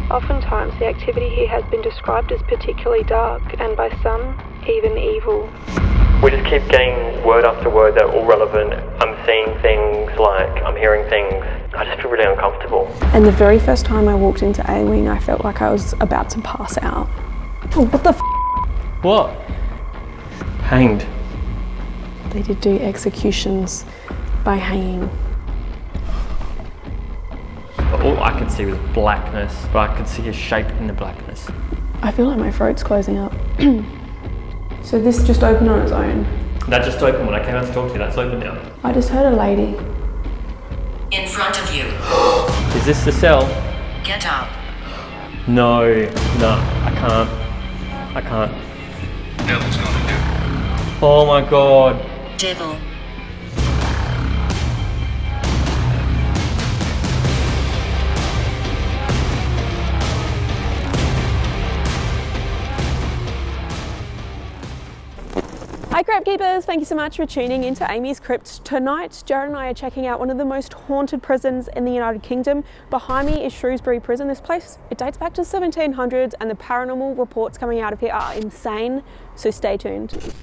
Oftentimes, the activity here has been described as particularly dark, and by some, even evil. We just keep getting word after word that are all relevant. I'm seeing things, I'm hearing things. I just feel really uncomfortable. And the very first time I walked into A-Wing, I felt like I was about to pass out. Oh, what the f***? What? Hanged. They did do executions by hanging. All I could see was blackness, but I could see a shape in the blackness. I feel like my throat's closing up. So this just opened on its own? That just opened when I came out to talk to you. That's open now. I just heard a lady. In front of you. Is this the cell? Get up. No, I can't. Devil's gonna do. Oh my god. Devil. Hi Crypt Keepers, thank you so much for tuning into AmysCrypt. Tonight, Jared and I are checking out one of the most haunted prisons in the United Kingdom. Behind me is Shrewsbury prison. This place, it dates back to 1700s and the paranormal reports coming out of here are insane, so stay tuned.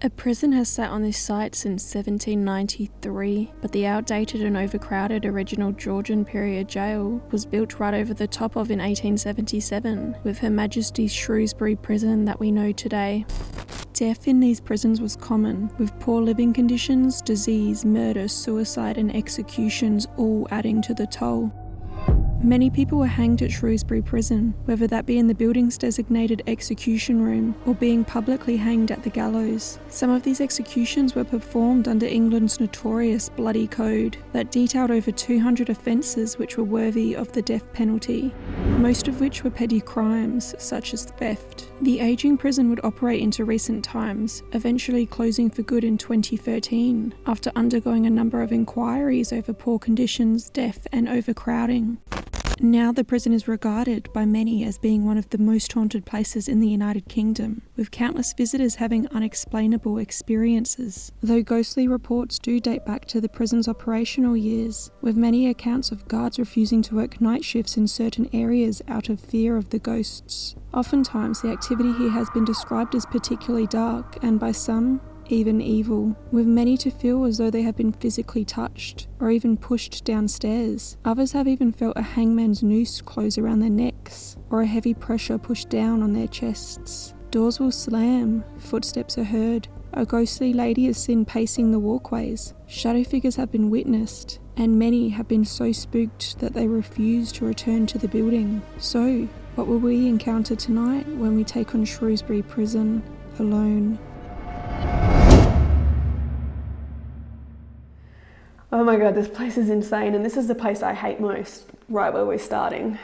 A prison has sat on this site since 1793, but the outdated and overcrowded original Georgian period jail was built right over the top of in 1877, with Her Majesty's Shrewsbury prison that we know today. Death in these prisons was common, with poor living conditions, disease, murder, suicide and executions all adding to the toll. Many people were hanged at Shrewsbury prison, whether that be in the building's designated execution room or being publicly hanged at the gallows. Some of these executions were performed under England's notorious Bloody Code that detailed over 200 offences which were worthy of the death penalty, most of which were petty crimes such as theft. The ageing prison would operate into recent times, eventually closing for good in 2013 after undergoing a number of inquiries over poor conditions, death and overcrowding. Now the prison is regarded by many as being one of the most haunted places in the United Kingdom, with countless visitors having unexplainable experiences, though ghostly reports do date back to the prison's operational years, with many accounts of guards refusing to work night shifts in certain areas out of fear of the ghosts. Oftentimes the activity here has been described as particularly dark and by some, even evil, with many to feel as though they have been physically touched or even pushed downstairs. Others have even felt a hangman's noose close around their necks or a heavy pressure pushed down on their chests. Doors will slam, footsteps are heard, a ghostly lady is seen pacing the walkways, shadow figures have been witnessed, and many have been so spooked that they refuse to return to the building. So, what will we encounter tonight when we take on Shrewsbury prison alone? Oh my god, this place is insane, and this is the place I hate most, right where we're starting.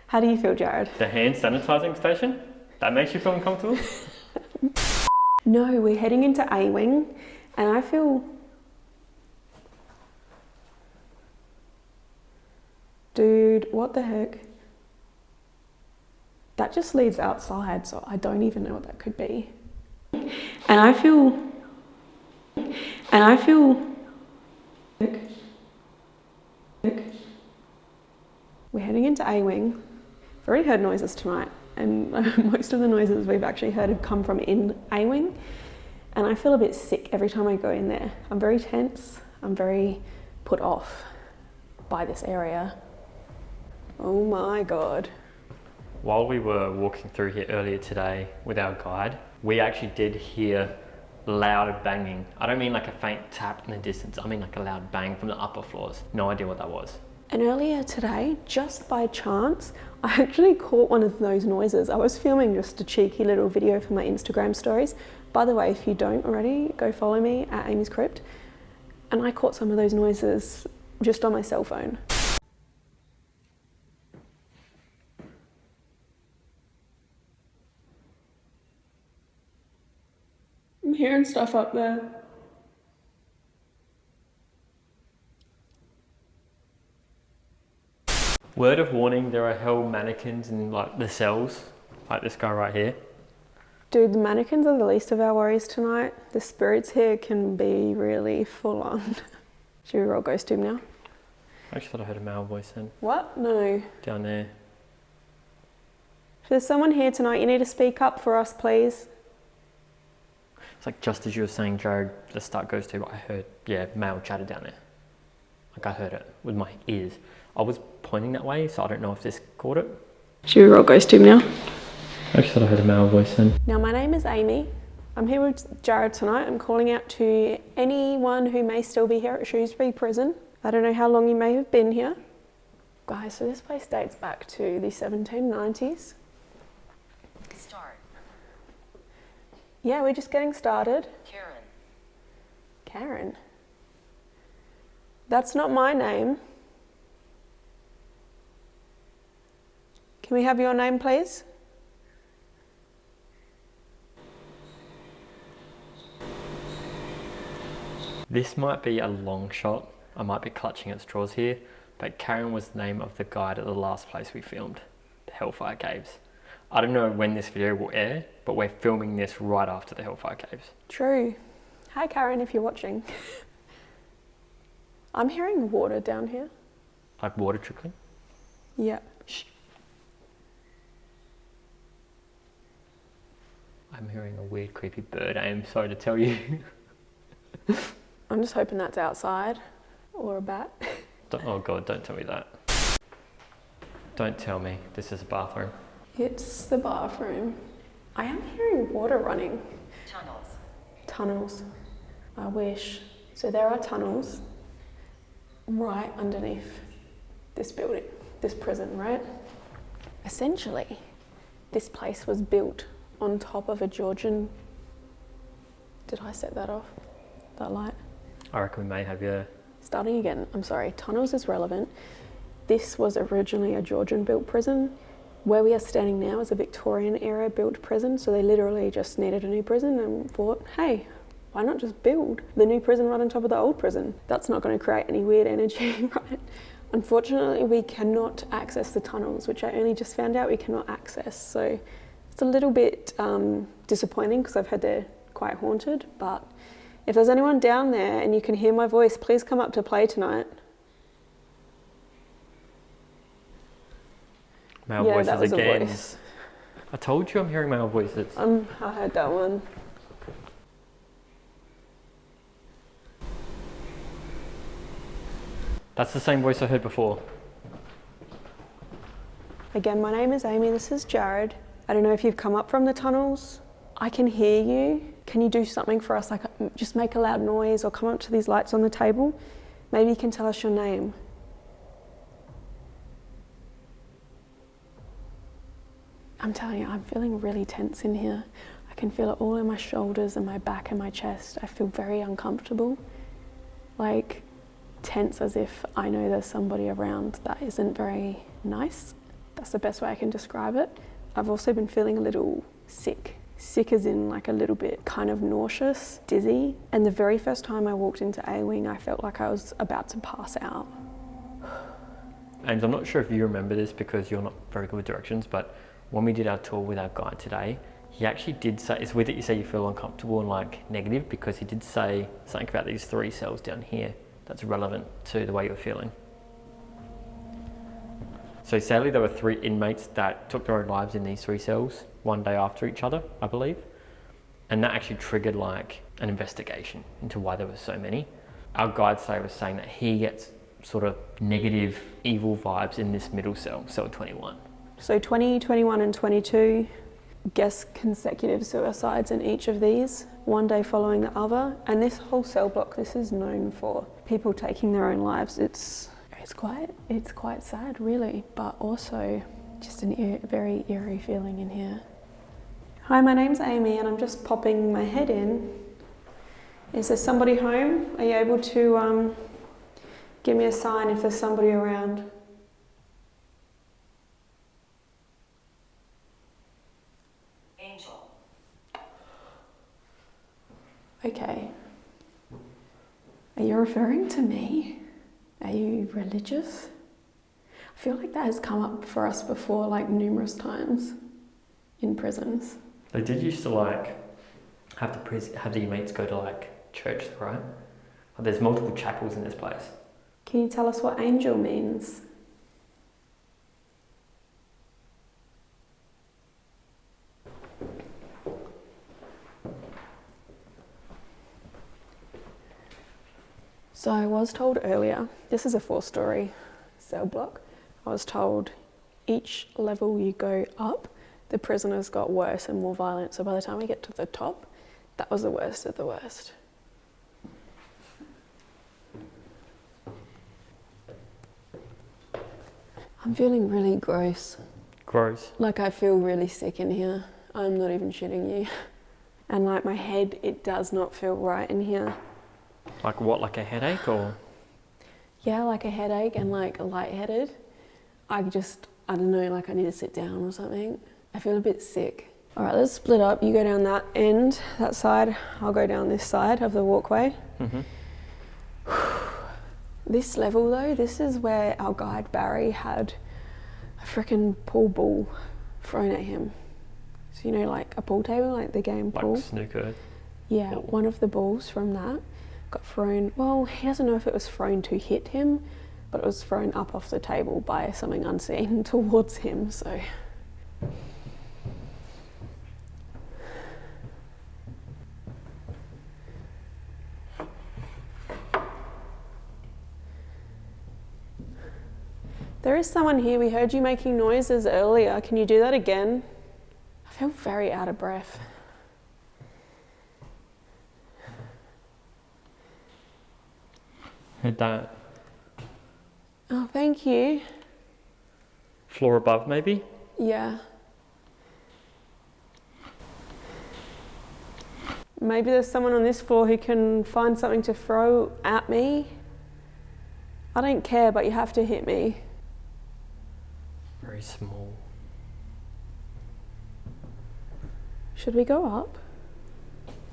How do you feel, Jared? The hand sanitizing station? That makes you feel uncomfortable? No, we're heading into A-Wing, and I feel... Dude, what the heck? That just leads outside, so I don't even know what that could be. And I feel... We're heading into A-Wing. We've already heard noises tonight, and most of the noises we've actually heard have come from in A-Wing, and I feel a bit sick every time I go in there. I'm very tense, I'm very put off by this area. Oh my god. While we were walking through here earlier today with our guide, we actually did hear loud banging. I don't mean like a faint tap in the distance, I mean like a loud bang from the upper floors. No idea what that was. And earlier today, just by chance, I actually caught one of those noises. I was filming just a cheeky little video for my Instagram stories. By the way, if you don't already, go follow me at AmysCrypt. And I caught some of those noises just on my cell phone. I'm hearing stuff up there. Word of warning, there are hell mannequins in like the cells, like this guy right here. Dude, the mannequins are the least of our worries tonight. The spirits here can be really full on. Should we roll ghost tube now? I actually thought I heard a male voice then. What? No. Down there. If there's someone here tonight, you need to speak up for us, please. It's like just as you were saying, Jared, the start goes to, I heard, male chatter down there. Like I heard it with my ears. I was pointing that way, so I don't know if this caught it. Should we roll Ghost Tube now? I actually thought I heard a male voice then. Now, my name is Amy. I'm here with Jared tonight. I'm calling out to anyone who may still be here at Shrewsbury Prison. I don't know how long you may have been here. Guys, so this place dates back to the 1790s. Start. Yeah, we're just getting started. Karen. Karen. That's not my name. Can we have your name, please? This might be a long shot. I might be clutching at straws here, but Karen was the name of the guide at the last place we filmed, the Hellfire Caves. I don't know when this video will air, but we're filming this right after the Hellfire Caves. True. Hi, Karen, if you're watching. I'm hearing water down here. Like water trickling? Yeah. Shh. I'm hearing a weird, creepy bird. I am sorry to tell you. I'm just hoping that's outside or a bat. Oh God, don't tell me that. Don't tell me this is a bathroom. It's the bathroom. I am hearing water running. Tunnels. Tunnels. I wish. So there are tunnels right underneath this building, this prison, right? Essentially, this place was built on top of a Georgian... Did I set that off? That light? I reckon we may have, yeah. Starting again, I'm sorry, tunnels is relevant. This was originally a Georgian built prison. Where we are standing now is a Victorian era built prison, so they literally just needed a new prison and thought, hey, why not just build the new prison right on top of the old prison? That's not going to create any weird energy, right? Unfortunately, we cannot access the tunnels, which I only just found out we cannot access. So it's a little bit disappointing because I've heard they're quite haunted, but if there's anyone down there and you can hear my voice, please come up to play tonight. Male Yeah, voices that was again. a voice. I told you I'm hearing male voices. I heard that one. That's the same voice I heard before. Again, my name is Amy, this is Jared. I don't know if you've come up from the tunnels. I can hear you. Can you do something for us, like just make a loud noise or come up to these lights on the table? Maybe you can tell us your name. I'm telling you, I'm feeling really tense in here. I can feel it all in my shoulders and my back and my chest. I feel very uncomfortable. Like tense as if I know there's somebody around that isn't very nice. That's the best way I can describe it. I've also been feeling a little sick. Sick as in like a little bit kind of nauseous, dizzy. And the very first time I walked into A-Wing, I felt like I was about to pass out. And I'm not sure if you remember this because you're not very good with directions, but when we did our tour with our guide today, he actually did say, it's weird that you say you feel uncomfortable and like negative, because he did say something about these 3 cells down here that's relevant to the way you're feeling. So sadly there were 3 inmates that took their own lives in these 3 cells one day after each other, I believe. And that actually triggered like an investigation into why there were so many. Our guide today was saying that he gets sort of negative, evil vibes in this middle cell, cell 21. So 20, 21 and 22, guess consecutive suicides in each of these, one day following the other. And this whole cell block, this is known for people taking their own lives. It's quite sad really, but also just a very eerie feeling in here. Hi, my name's Amy and I'm just popping my head in. Is there somebody home? Are you able to give me a sign if there's somebody around? Angel. Okay. Are you referring to me? Are you religious? I feel like that has come up for us before, like numerous times in prisons. They did used to like have the inmates go to like church, right? There's multiple chapels in this place. Can you tell us what angel means? So I was told earlier, this is a 4-story cell block. I was told each level you go up, the prisoners got worse and more violent. So by the time we get to the top, that was the worst of the worst. I'm feeling really gross. Gross. Like I feel really sick in here. I'm not even shitting you. And like my head, it does not feel right in here. Like what, like a headache or? Yeah, like a headache and like lightheaded. I don't know, like I need to sit down or something. I feel a bit sick. All right, let's split up. You go down that end, that side. I'll go down this side of the walkway. Mm-hmm. This level though, this is where our guide Barry had a frickin' pool ball thrown at him. So you know, like a pool table, like the game pool. Like snooker. Yeah, Ball. one of the balls from that got thrown. Well, he doesn't know if it was thrown to hit him, but it was thrown up off the table by something unseen towards him. So. There is someone here. We heard you making noises earlier. Can you do that again? I feel very out of breath. Heard that. Oh, thank you. Floor above, maybe? Yeah. Maybe there's someone on this floor who can find something to throw at me. I don't care, but you have to hit me. Very small. Should we go up?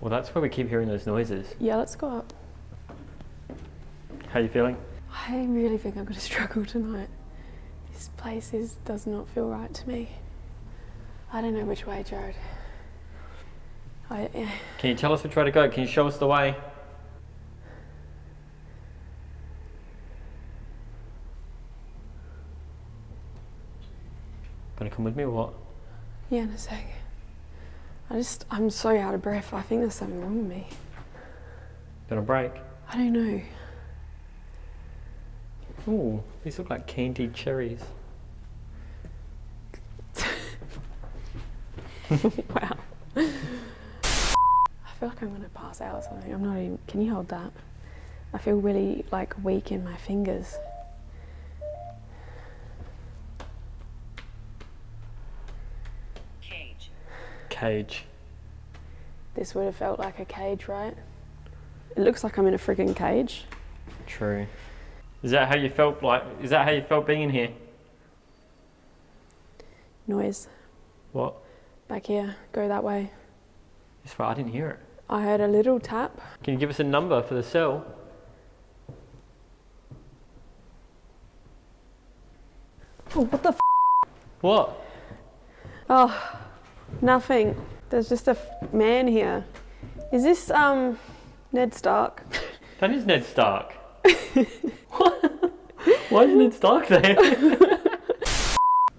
Well, that's where we keep hearing those noises. Yeah, let's go up. How you feeling? I really think I'm going to struggle tonight. This place does not feel right to me. I don't know which way, Jared. Can you tell us which way to go? Can you show us the way? Gonna come with me or what? Yeah, in a sec. I'm so out of breath. I think there's something wrong with me. Gonna break? I don't know. Ooh, these look like candied cherries. Wow. I feel like I'm gonna pass out or something. I'm not even. Can you hold that? I feel really like weak in my fingers. Cage. Cage. This would have felt like a cage, right? It looks like I'm in a friggin' cage. True. Is that how you felt being in here? Noise. What? Back here. Go that way. This way, I didn't hear it. I heard a little tap. Can you give us a number for the cell? Oh, what the f? What? Oh, nothing. There's just a man here. Is this, Ned Stark? That is Ned Stark. What? Why is Ned Stark there?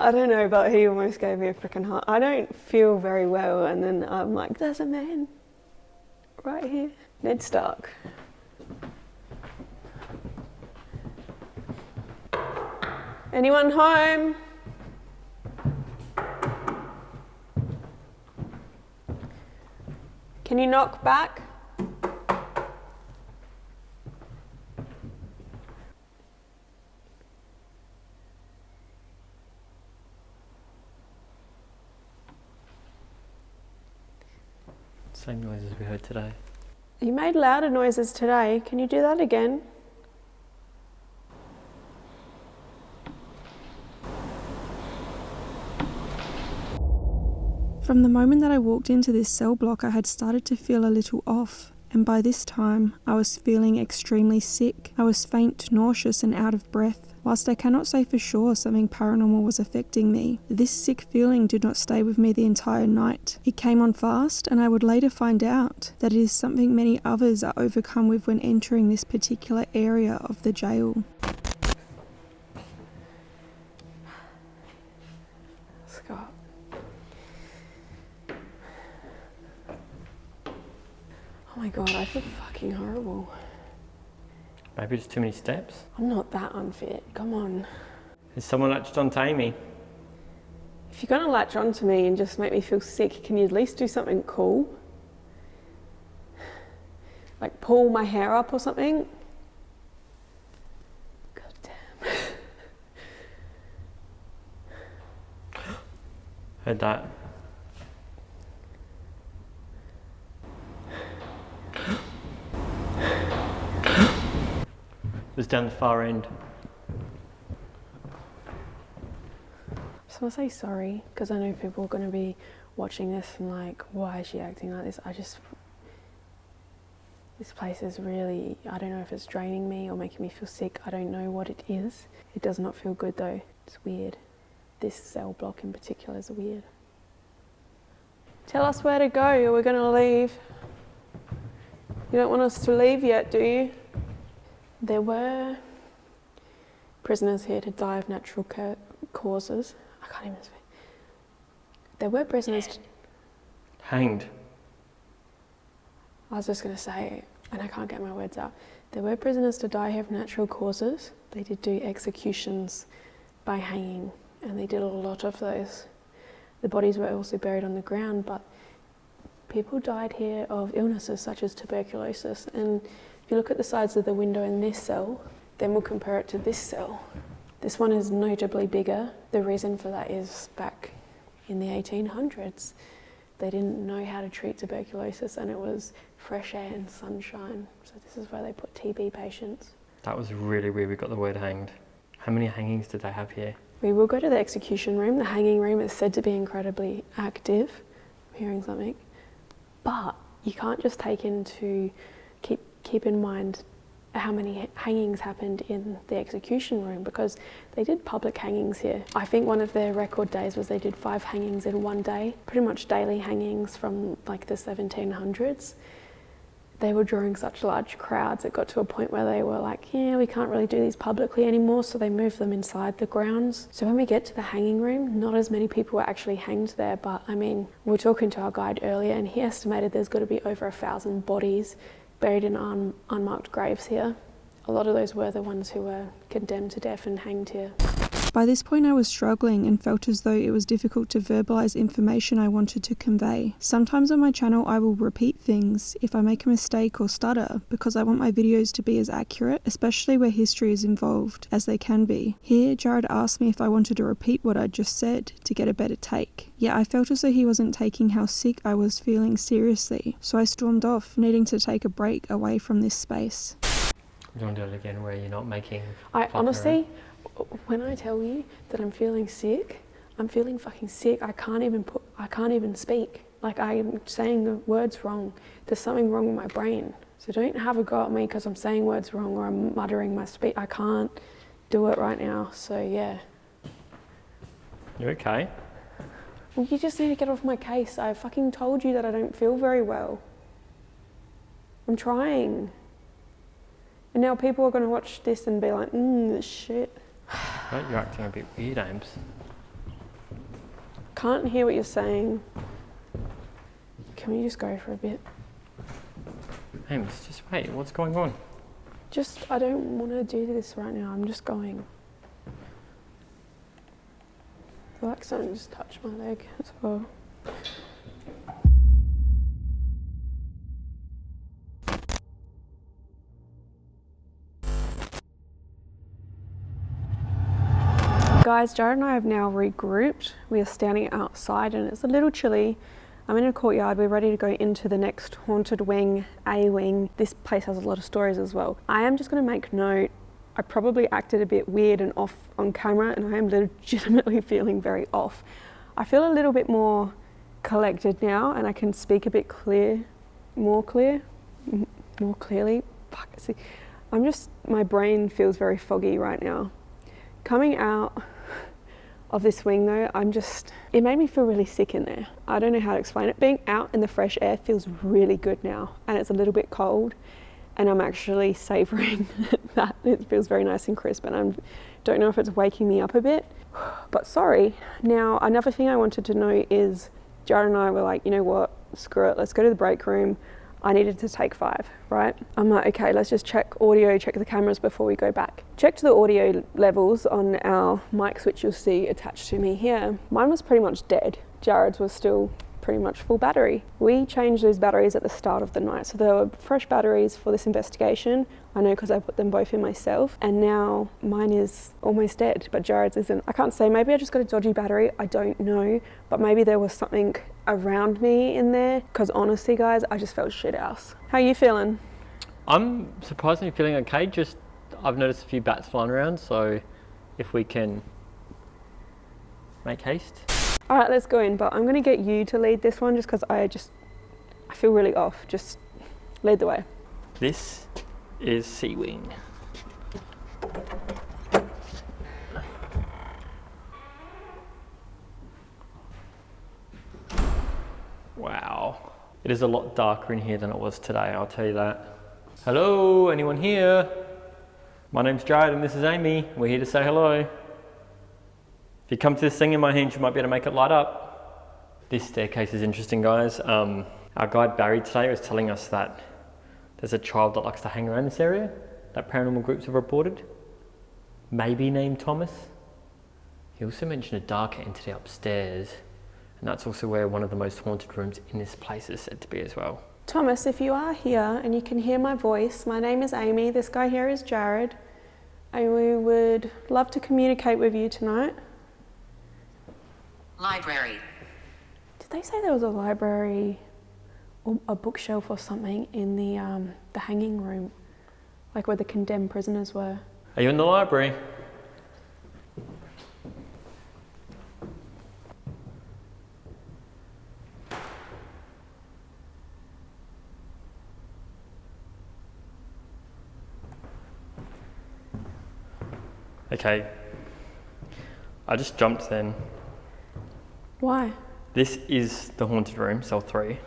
I don't know, but he almost gave me a freaking heart. I don't feel very well, and then I'm like, there's a man right here. Ned Stark. Anyone home? Can you knock back? Same noises we heard today. You made louder noises today. Can you do that again? From the moment that I walked into this cell block, I had started to feel a little off, and by this time I was feeling extremely sick. I was faint, nauseous and out of breath. Whilst I cannot say for sure something paranormal was affecting me, this sick feeling did not stay with me the entire night. It came on fast, and I would later find out that it is something many others are overcome with when entering this particular area of the jail. Scott. Oh my god, I feel fucking horrible. Maybe just too many steps. I'm not that unfit, come on. Is someone latched onto Amy? If you're gonna latch onto me and just make me feel sick, can you at least do something cool? Like pull my hair up or something? God damn. Heard that. It was down the far end. I just want to say sorry, because I know people are going to be watching this and like, why is she acting like this? This place is really, I don't know if it's draining me or making me feel sick. I don't know what it is. It does not feel good though. It's weird. This cell block in particular is weird. Tell us where to go or we're going to leave. You don't want us to leave yet, do you? There were prisoners here to die of natural causes. I can't even speak. There were prisoners... Hanged. I was just going to say, and I can't get my words out. There were prisoners to die here of natural causes. They did do executions by hanging, and they did a lot of those. The bodies were also buried on the ground, but people died here of illnesses such as tuberculosis. And if you look at the sides of the window in this cell, then we'll compare it to this cell. This one is notably bigger. The reason for that is back in the 1800s, they didn't know how to treat tuberculosis and it was fresh air and sunshine. So this is where they put TB patients. That was really weird, we got the word hanged. How many hangings did they have here? We will go to the execution room. The hanging room is said to be incredibly active. I'm hearing something. But you can't just take into... Keep in mind how many hangings happened in the execution room, because they did public hangings here. I think one of their record days was they did 5 hangings in one day, pretty much daily hangings from like the 1700s. They were drawing such large crowds, it got to a point where they were like, yeah, we can't really do these publicly anymore, so they moved them inside the grounds. So when we get to the hanging room, not as many people were actually hanged there, but I mean, we were talking to our guide earlier and he estimated there's got to be over 1,000 bodies buried in unmarked graves here. A lot of those were the ones who were condemned to death and hanged here. By this point I was struggling and felt as though it was difficult to verbalise information I wanted to convey. Sometimes on my channel I will repeat things if I make a mistake or stutter, because I want my videos to be as accurate, especially where history is involved, as they can be. Here Jared asked me if I wanted to repeat what I'd just said to get a better take. Yet I felt as though he wasn't taking how sick I was feeling seriously, so I stormed off, needing to take a break away from this space. You want to do it again where you're not making... I honestly... When I tell you that I'm feeling sick, I'm feeling fucking sick. I can't even speak. Like, I'm saying the words wrong. There's something wrong with my brain. So don't have a go at me because I'm saying words wrong or I'm muttering my speech. I can't do it right now. So yeah. You okay? Well, you just need to get off my case. I fucking told you that I don't feel very well. I'm trying. And now people are going to watch this and be like, this shit. Right, you're acting a bit weird, Ames. Can't hear what you're saying. Can we just go for a bit? Ames, just wait, what's going on? I don't want to do this right now, I'm just going. I feel like something just touched my leg as well. Guys, Jared and I have now regrouped. We are standing outside and it's a little chilly. I'm in a courtyard, we're ready to go into the next haunted wing, A wing. This place has a lot of stories as well. I am just gonna make note, I probably acted a bit weird and off on camera and I am legitimately feeling very off. I feel a little bit more collected now and I can speak a bit more clear. more clearly. Fuck, see, my brain feels very foggy right now. Coming out of this wing though, it made me feel really sick in there. I don't know how to explain it. Being out in the fresh air feels really good now, and it's a little bit cold, and I'm actually savouring that. It feels very nice and crisp, and I don't know if it's waking me up a bit, but sorry. Now, another thing I wanted to know is Jared and I were like, you know what, screw it, let's go to the break room. I needed to take 5, right? I'm like, okay, let's just check audio, check the cameras before we go back. Checked the audio levels on our mics, which you'll see attached to me here. Mine was pretty much dead. Jared's was still pretty much full battery. We changed those batteries at the start of the night. So there were fresh batteries for this investigation. I know because I put them both in myself, and now mine is almost dead, but Jared's isn't. I can't say, maybe I just got a dodgy battery, I don't know, but maybe there was something around me in there, because honestly guys, I just felt shit house. How are you feeling? I'm surprisingly feeling okay, just I've noticed a few bats flying around, so if we can make haste. All right, let's go in, but I'm gonna get you to lead this one just because I feel really off. Just lead the way. This is Sea Wing. Wow. It is a lot darker in here than it was today, I'll tell you that. Hello, anyone here? My name's Jared and this is Amy. We're here to say hello. If you come to this thing in my hand, you might be able to make it light up. This staircase is interesting, guys. Our guide Barry today was telling us that there's a child that likes to hang around this area that paranormal groups have reported, maybe named Thomas. He also mentioned a darker entity upstairs, and that's also where one of the most haunted rooms in this place is said to be as well. Thomas, if you are here and you can hear my voice, my name is Amy, this guy here is Jared, and we would love to communicate with you tonight. Library. Did they say there was a library or a bookshelf or something in the hanging room, like where the condemned prisoners were? Are you in the library? Okay, I just jumped then. Why? This is the haunted room, cell 3.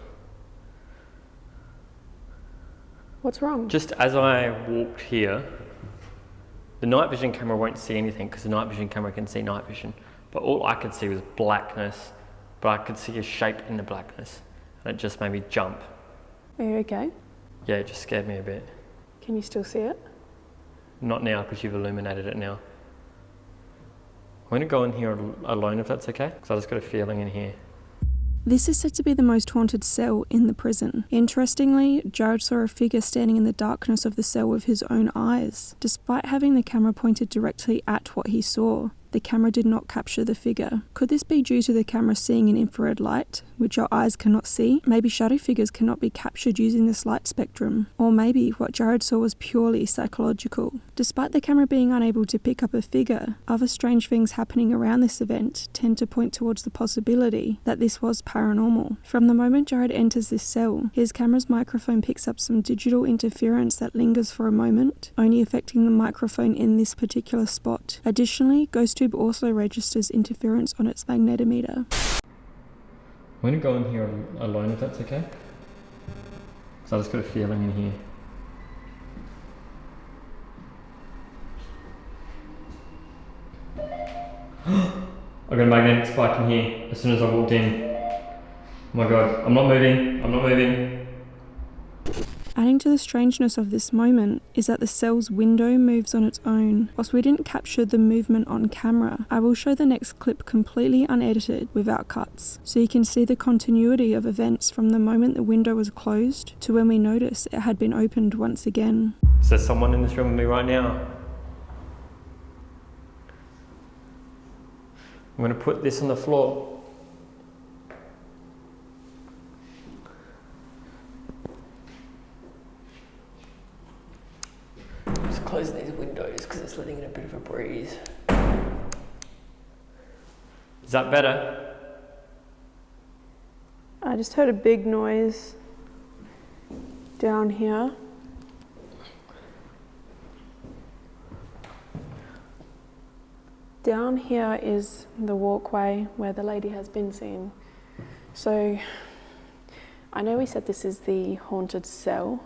What's wrong? Just as I walked here, the night vision camera won't see anything because the night vision camera can see night vision, but all I could see was blackness, but I could see a shape in the blackness, and it just made me jump. Are you okay? Yeah, it just scared me a bit. Can you still see it? Not now because you've illuminated it now. I'm going to go in here alone if that's okay, because I just got a feeling in here. This is said to be the most haunted cell in the prison. Interestingly, Jared saw a figure standing in the darkness of the cell with his own eyes. Despite having the camera pointed directly at what he saw, the camera did not capture the figure. Could this be due to the camera seeing an infrared light, which our eyes cannot see? Maybe shadow figures cannot be captured using this light spectrum. Or maybe what Jared saw was purely psychological. Despite the camera being unable to pick up a figure, other strange things happening around this event tend to point towards the possibility that this was paranormal. From the moment Jared enters this cell, his camera's microphone picks up some digital interference that lingers for a moment, only affecting the microphone in this particular spot. Additionally, GhostTube also registers interference on its magnetometer. I'm going to go in here alone if that's okay. So I just got a feeling in here. I got a magnetic spike in here as soon as I walked in. Oh my god, I'm not moving. Adding to the strangeness of this moment is that the cell's window moves on its own. Whilst we didn't capture the movement on camera, I will show the next clip completely unedited without cuts, so you can see the continuity of events from the moment the window was closed to when we noticed it had been opened once again. Is there someone in this room with me right now? I'm going to put this on the floor. Just closing these windows because it's letting in a bit of a breeze. Is that better? I just heard a big noise. down here. Down here is the walkway where the lady has been seen. So I know we said this is the haunted cell.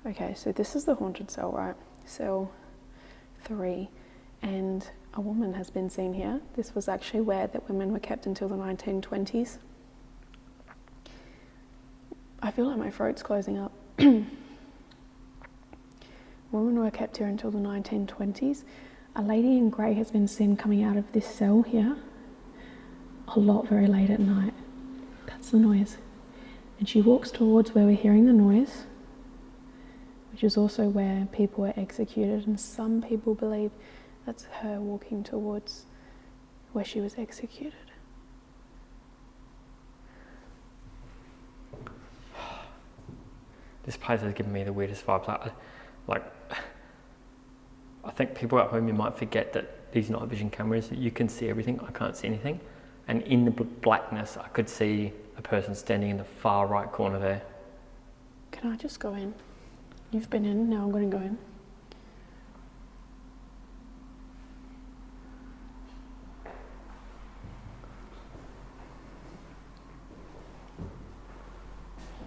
Okay, so this is the haunted cell, right? Cell 3. And a woman has been seen here. This was actually where the women were kept until the 1920s. I feel like my throat's closing up. Women were kept here until the 1920s. A lady in grey has been seen coming out of this cell here a lot very late at night. That's the noise. And she walks towards where we're hearing the noise, which is also where people were executed, and some people believe that's her walking towards where she was executed. This place has given me the weirdest vibes. Like, I think people at home, you might forget that these night vision cameras, you can see everything. I can't see anything. And in the blackness, I could see a person standing in the far right corner there. Can I just go in? You've been in, now I'm going to go in.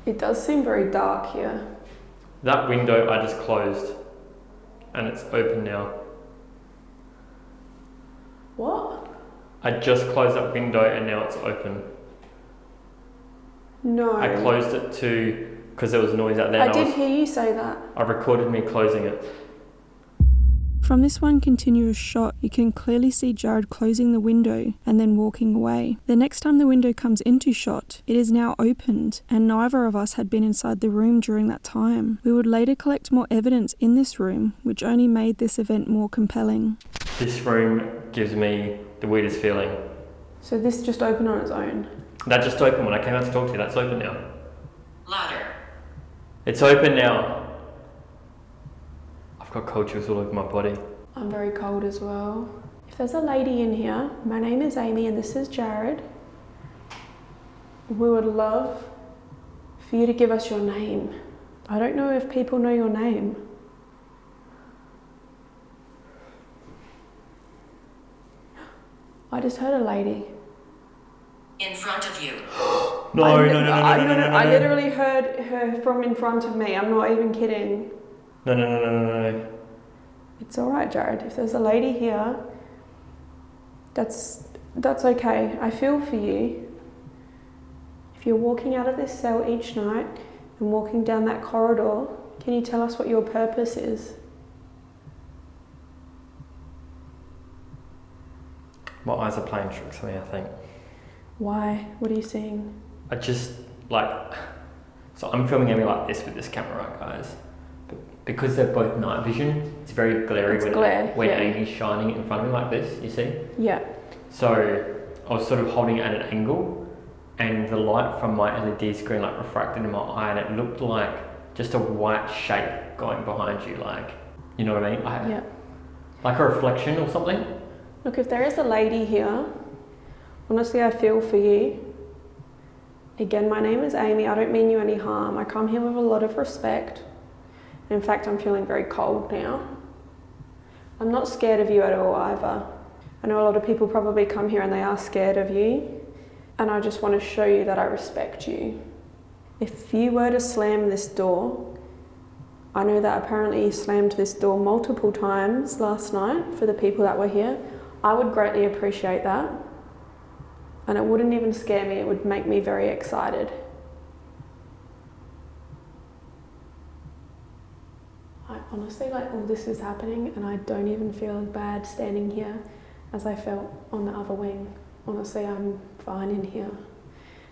It does seem very dark here. That window I just closed, and it's open now. What? I just closed that window and now it's open. No. I closed it because there was noise out there. I did hear you say that. I recorded me closing it. From this one continuous shot, you can clearly see Jared closing the window and then walking away. The next time the window comes into shot, it is now opened, and neither of us had been inside the room during that time. We would later collect more evidence in this room, which only made this event more compelling. This room gives me the weirdest feeling. So this just opened on its own? That just opened when I came out to talk to you. That's open now. Louder. It's open now. I've got cold chills all over my body. I'm very cold as well. If there's a lady in here, my name is Amy and this is Jared. We would love for you to give us your name. I don't know if people know your name. I just heard a lady. In front of you. No. I literally heard her from in front of me. I'm not even kidding. No. It's all right, Jared. If there's a lady here, that's okay. I feel for you. If you're walking out of this cell each night and walking down that corridor, can you tell us what your purpose is? My eyes are playing tricks on me, I think. Why? What are you seeing? I just, so I'm filming Amy like this with this camera, right, guys? But because they're both night vision, it's very glary when Amy's shining in front of me like this, you see? Yeah. So I was sort of holding it at an angle, and the light from my LED screen refracted in my eye, and it looked like just a white shape going behind you, you know what I mean? Yeah. Like a reflection or something. Look, if there is a lady here, honestly, I feel for you. Again, my name is Amy. I don't mean you any harm. I come here with a lot of respect. In fact, I'm feeling very cold now. I'm not scared of you at all either. I know a lot of people probably come here and they are scared of you. And I just want to show you that I respect you. If you were to slam this door, I know that apparently you slammed this door multiple times last night for the people that were here. I would greatly appreciate that. And it wouldn't even scare me, it would make me very excited. I honestly, all this is happening and I don't even feel as bad standing here as I felt on the other wing. Honestly, I'm fine in here.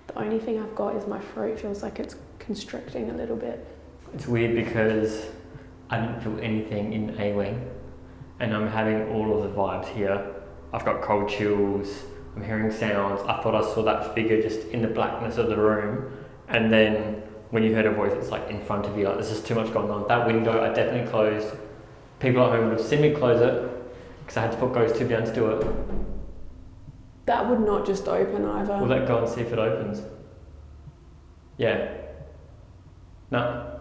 The only thing I've got is my throat feels like it's constricting a little bit. It's weird because I didn't feel anything in A wing, and I'm having all of the vibes here. I've got cold chills, I'm hearing sounds. I thought I saw that figure just in the blackness of the room, and then when you heard a voice, it's in front of you, there's just too much going on. That window I definitely closed. People at home would have seen me close it because I had to put ghost tube down to do it. That would not just open either. We'll let go and see if it opens. Yeah. No.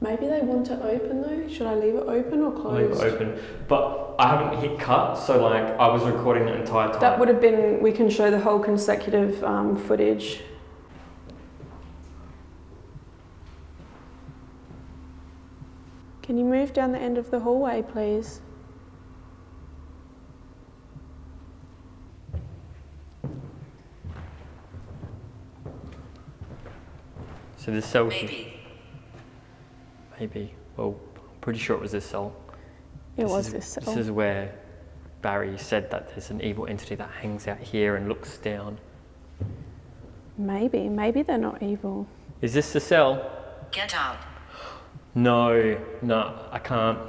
Maybe they want it open though. Should I leave it open or closed? Leave it open. But I haven't hit cut, so like I was recording the entire time. That would have been, we can show the whole consecutive footage. Can you move down the end of the hallway, please? So this cell. Maybe. Well, I'm pretty sure it was this cell. This cell. This is where Barry said that there's an evil entity that hangs out here and looks down. Maybe they're not evil. Is this the cell? Get out. No, I can't.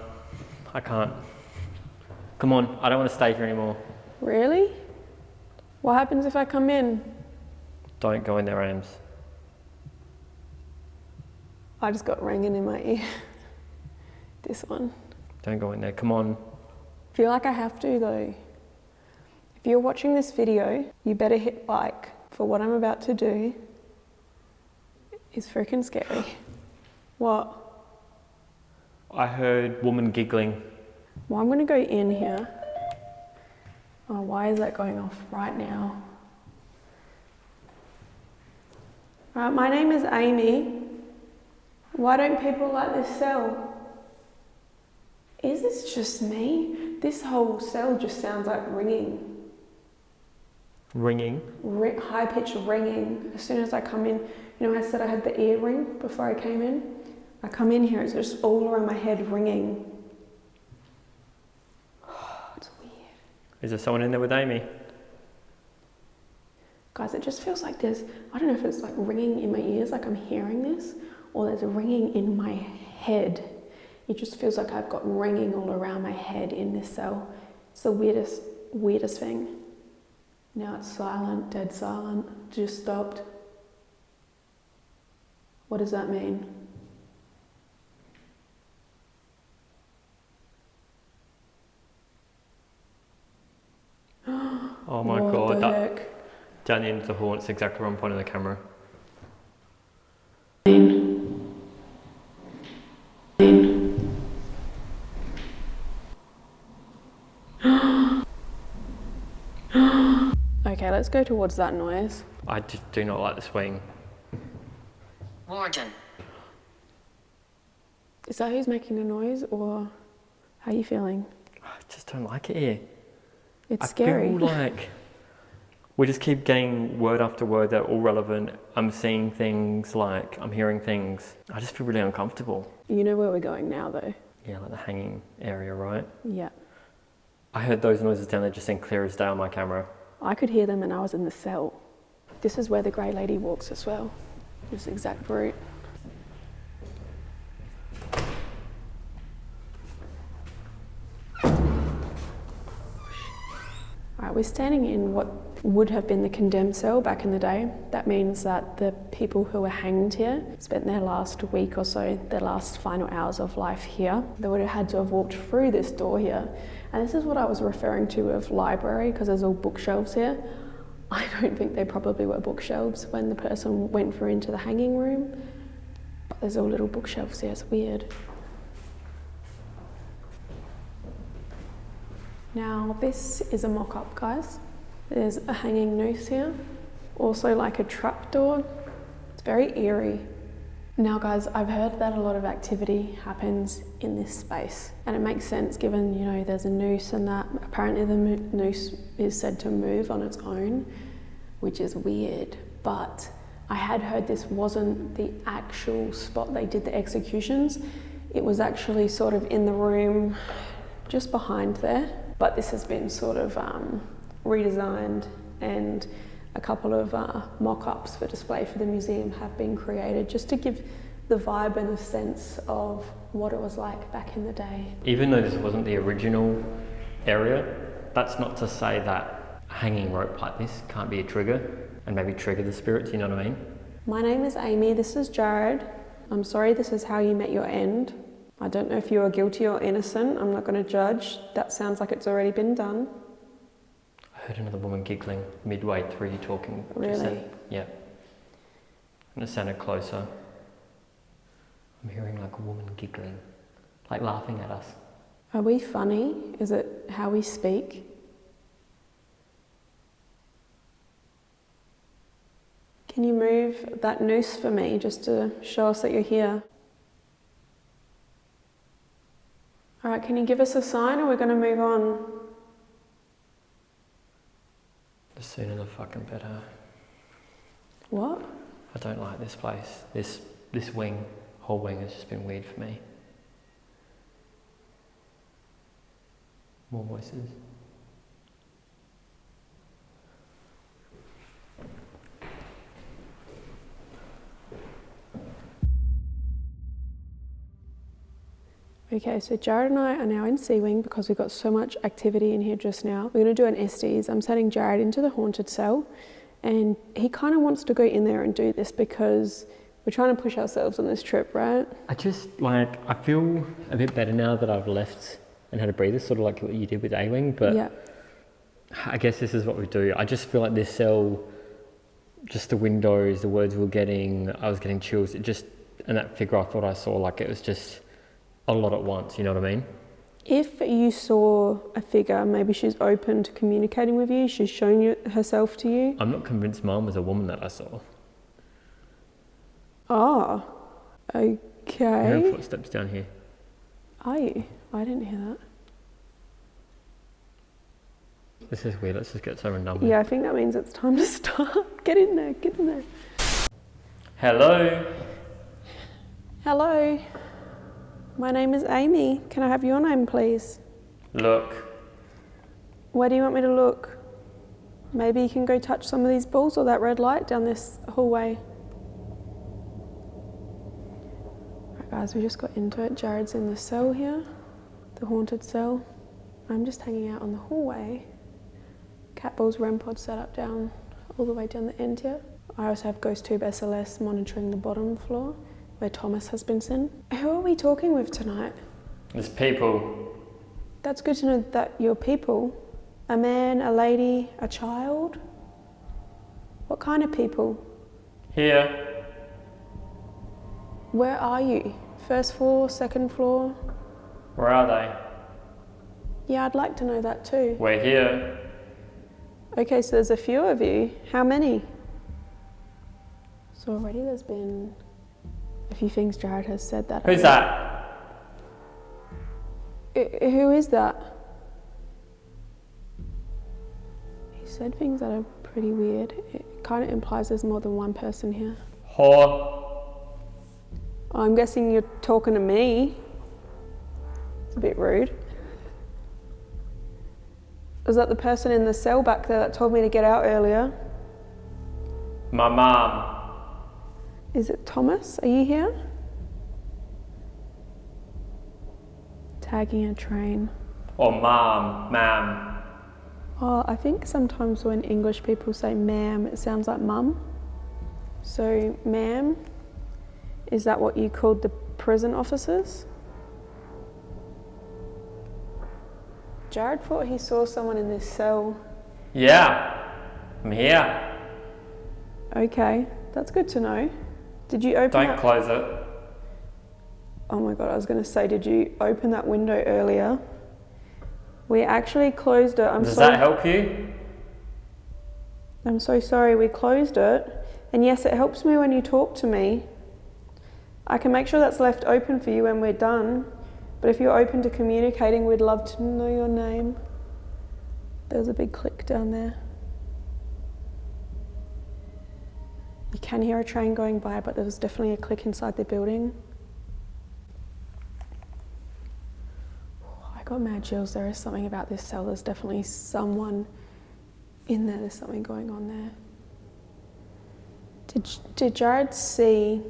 Come on, I don't want to stay here anymore. Really? What happens if I come in? Don't go in there, Ams. I just got ringing in my ear. This one. Don't go in there, come on. Feel like I have to though. If you're watching this video, you better hit like, for what I'm about to do is freaking scary. What? I heard woman giggling. Well, I'm gonna go in here. Oh, why is that going off right now? Alright, my name is Amy. Why don't people like this cell? Is this just me? This whole cell just sounds like ringing. Ringing? High-pitched ringing. As soon as I come in, you know I said I had the ear ring before I came in? I come in here, it's just all around my head ringing. It's weird. Is there someone in there with Amy? Guys, it just feels like there's, I don't know if it's like ringing in my ears, like I'm hearing this, or there's a ringing in my head. It just feels like I've got ringing all around my head in this cell. It's the weirdest thing. Now it's silent, dead silent, just stopped. What does that mean? Oh my What god, the that heck? down the end of the hall, it's exactly where I'm pointing the camera. Okay, let's go towards that noise. I just do not like the swing. Warden. Is that who's making the noise, or how are you feeling? I just don't like it here. It's scary. I feel like we just keep getting word after word that are all relevant. I'm seeing things, like I'm hearing things. I just feel really uncomfortable. You know where we're going now, though? Yeah, like the hanging area, right? Yeah. I heard those noises down there just in clear as day on my camera. I could hear them and I was in the cell. This is where the grey lady walks as well. This exact route. Alright, we're standing in what would have been the condemned cell back in the day. That means that the people who were hanged here spent their last week or so, their last final hours of life here. They would have had to have walked through this door here. And this is what I was referring to with library, because there's all bookshelves here. I don't think they probably were bookshelves when the person went through into the hanging room. But there's all little bookshelves here, it's weird. Now this is a mock-up, guys. There's a hanging noose here, also like a trapdoor. It's very eerie. Now guys, I've heard that a lot of activity happens in this space, and it makes sense given, you know, there's a noose and that. Apparently the noose is said to move on its own, which is weird, but I had heard this wasn't the actual spot they did the executions. It was actually sort of in the room just behind there, but this has been sort of redesigned, and a couple of mock-ups for display for the museum have been created just to give the vibe and the sense of what it was like back in the day. Even though this wasn't the original area, that's not to say that a hanging rope like this can't be a trigger and maybe trigger the spirits, you know what I mean? My name is Amy, this is Jared. I'm sorry this is how you met your end. I don't know if you are guilty or innocent, I'm not going to judge. That sounds like it's already been done. I heard another woman giggling midway through you talking. Really? Yeah. gonna stand it closer. I'm hearing like a woman giggling, like laughing at us. Are we funny? Is it how we speak? Can you move that noose for me just to show us that you're here? All right, can you give us a sign or we're going to move on? The sooner the fucking better. What? I don't like this place. This wing, whole wing has just been weird for me. More voices. Okay, so Jared and I are now in C Wing because we've got so much activity in here just now. We're going to do an Estes. I'm sending Jared into the haunted cell, and he kind of wants to go in there and do this because we're trying to push ourselves on this trip, right? I feel a bit better now that I've left and had a breather, sort of like what you did with A-Wing, but yeah. I guess this is what we do. I just feel like this cell, just the windows, the words we were getting, I was getting chills. And that figure I thought I saw, like it was just a lot at once, you know what I mean? If you saw a figure, maybe she's open to communicating with you, she's shown you herself to you. I'm not convinced Mum was a woman that I saw. Oh, okay. I heard footsteps down here. Are you? I didn't hear that. This is weird, let's just get something done with. Yeah, I think that means it's time to start. Get in there, get in there. Hello? Hello. My name is Amy. Can I have your name, please? Look. Where do you want me to look? Maybe you can go touch some of these balls or that red light down this hallway. Alright guys, we just got into it. Jared's in the cell here, the haunted cell. I'm just hanging out on the hallway. Catball's REM pod set up down, all the way down the end here. I also have GhostTube SLS monitoring the bottom floor, where Thomas has been sent. Who are we talking with tonight? There's people. That's good to know that you're people. A man, a lady, a child? What kind of people? Here. Where are you? First floor, second floor? Where are they? Yeah, I'd like to know that too. We're here. Okay, so there's a few of you. How many? So already there's been a few things Jared has said that. Who's that? Who is that? He said things that are pretty weird. It kind of implies there's more than one person here. Whore. I'm guessing you're talking to me. It's a bit rude. Was that the person in the cell back there that told me to get out earlier? My mum. Is it Thomas? Are you here? Tagging a train. Or ma'am. Oh, I think sometimes when English people say ma'am, it sounds like mum. So, ma'am, is that what you called the prison officers? Jared thought he saw someone in this cell. Yeah. I'm here. Okay, that's good to know. Did you open Don't close it. Oh my god, I was going to say, did you open that window earlier? We actually closed it. Does that help you? I'm so sorry, we closed it. And yes, it helps me when you talk to me. I can make sure that's left open for you when we're done. But if you're open to communicating, we'd love to know your name. There's a big click down there. You can hear a train going by, but there was definitely a click inside the building. I got mad chills. There is something about this cell. There's definitely someone in there. There's something going on there. Did Jared see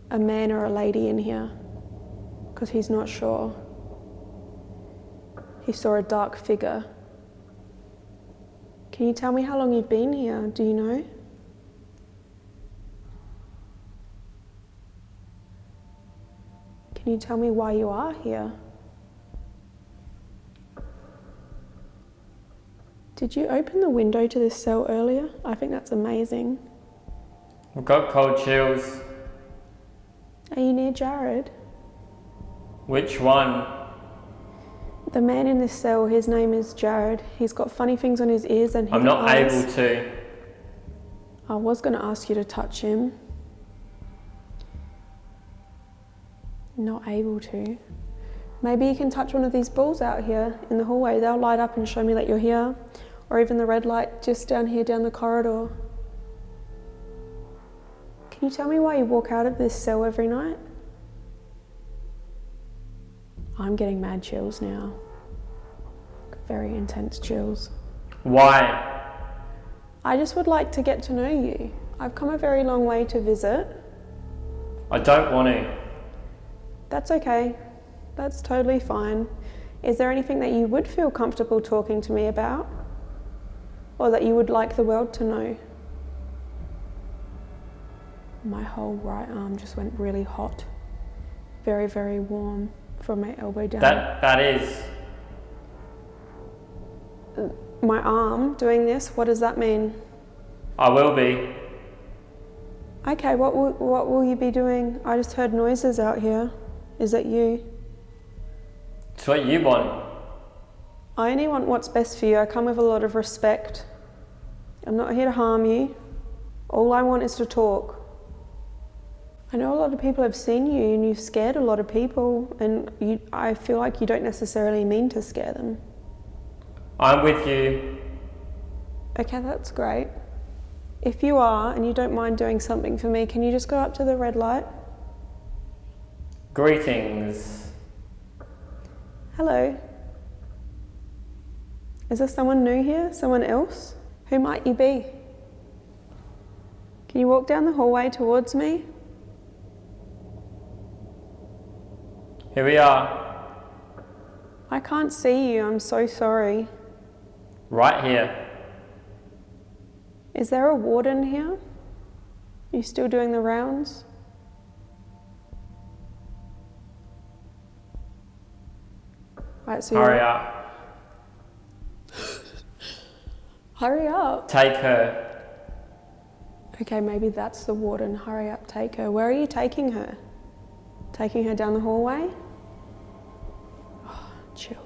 a man or a lady in here? Because he's not sure. He saw a dark figure. Can you tell me how long you've been here? Do you know? Can you tell me why you are here? Did you open the window to this cell earlier? I think that's amazing. I've got cold chills. Are you near Jared? Which one? The man in this cell, his name is Jared. He's got funny things on his ears and his I'm not eyes. able to. I was going to ask you to touch him. Not able to. Maybe you can touch one of these balls out here in the hallway. They'll light up and show me that you're here. Or even the red light just down here down the corridor. Can you tell me why you walk out of this cell every night? I'm getting mad chills now. Very intense chills. Why? I just would like to get to know you. I've come a very long way to visit. I don't want to. That's okay. That's totally fine. Is there anything that you would feel comfortable talking to me about? Or that you would like the world to know? My whole right arm just went really hot. Very, very warm from my elbow down. That is. My arm doing this, what does that mean? I will be. Okay, what will you be doing? I just heard noises out here. Is that you? It's what you want. I only want what's best for you. I come with a lot of respect. I'm not here to harm you. All I want is to talk. I know a lot of people have seen you and you've scared a lot of people, and I feel like you don't necessarily mean to scare them. I'm with you. Okay, that's great. If you are and you don't mind doing something for me, can you just go up to the red light? Greetings. Hello. Is there someone new here? Someone else? Who might you be? Can you walk down the hallway towards me? Here we are. I can't see you, I'm so sorry. Right here. Is there a warden here? You still doing the rounds? Right, so Hurry up. Hurry up. Take her. Okay, maybe that's the warden. Hurry up, take her. Where are you taking her? Taking her down the hallway? Oh, chills.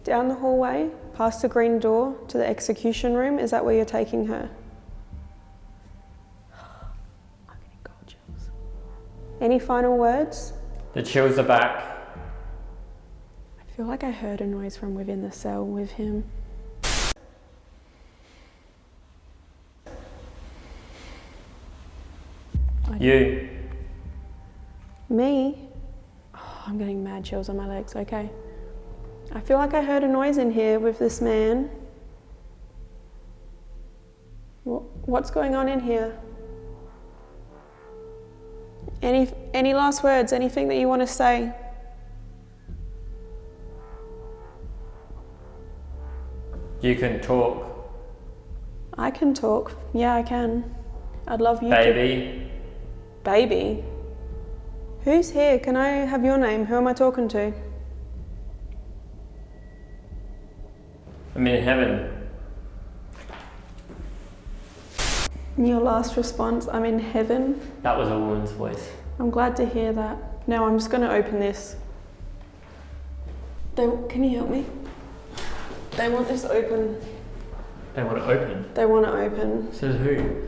Down the hallway, past the green door to the execution room. Is that where you're taking her? I'm getting cold chills. Any final words? The chills are back. I feel like I heard a noise from within the cell with him. You. Me? Oh, I'm getting mad chills on my legs, okay. I feel like I heard a noise in here with this man. What's going on in here? Any last words? Anything that you want to say? You can talk. I can talk. Yeah, I can. I'd love you Baby. Baby? Who's here? Can I have your name? Who am I talking to? I'm in heaven. Your last response, I'm in heaven. That was a woman's voice. I'm glad to hear that. Now I'm just going to open this. Can you help me? They want this open. They want to open. They want it open. Says who?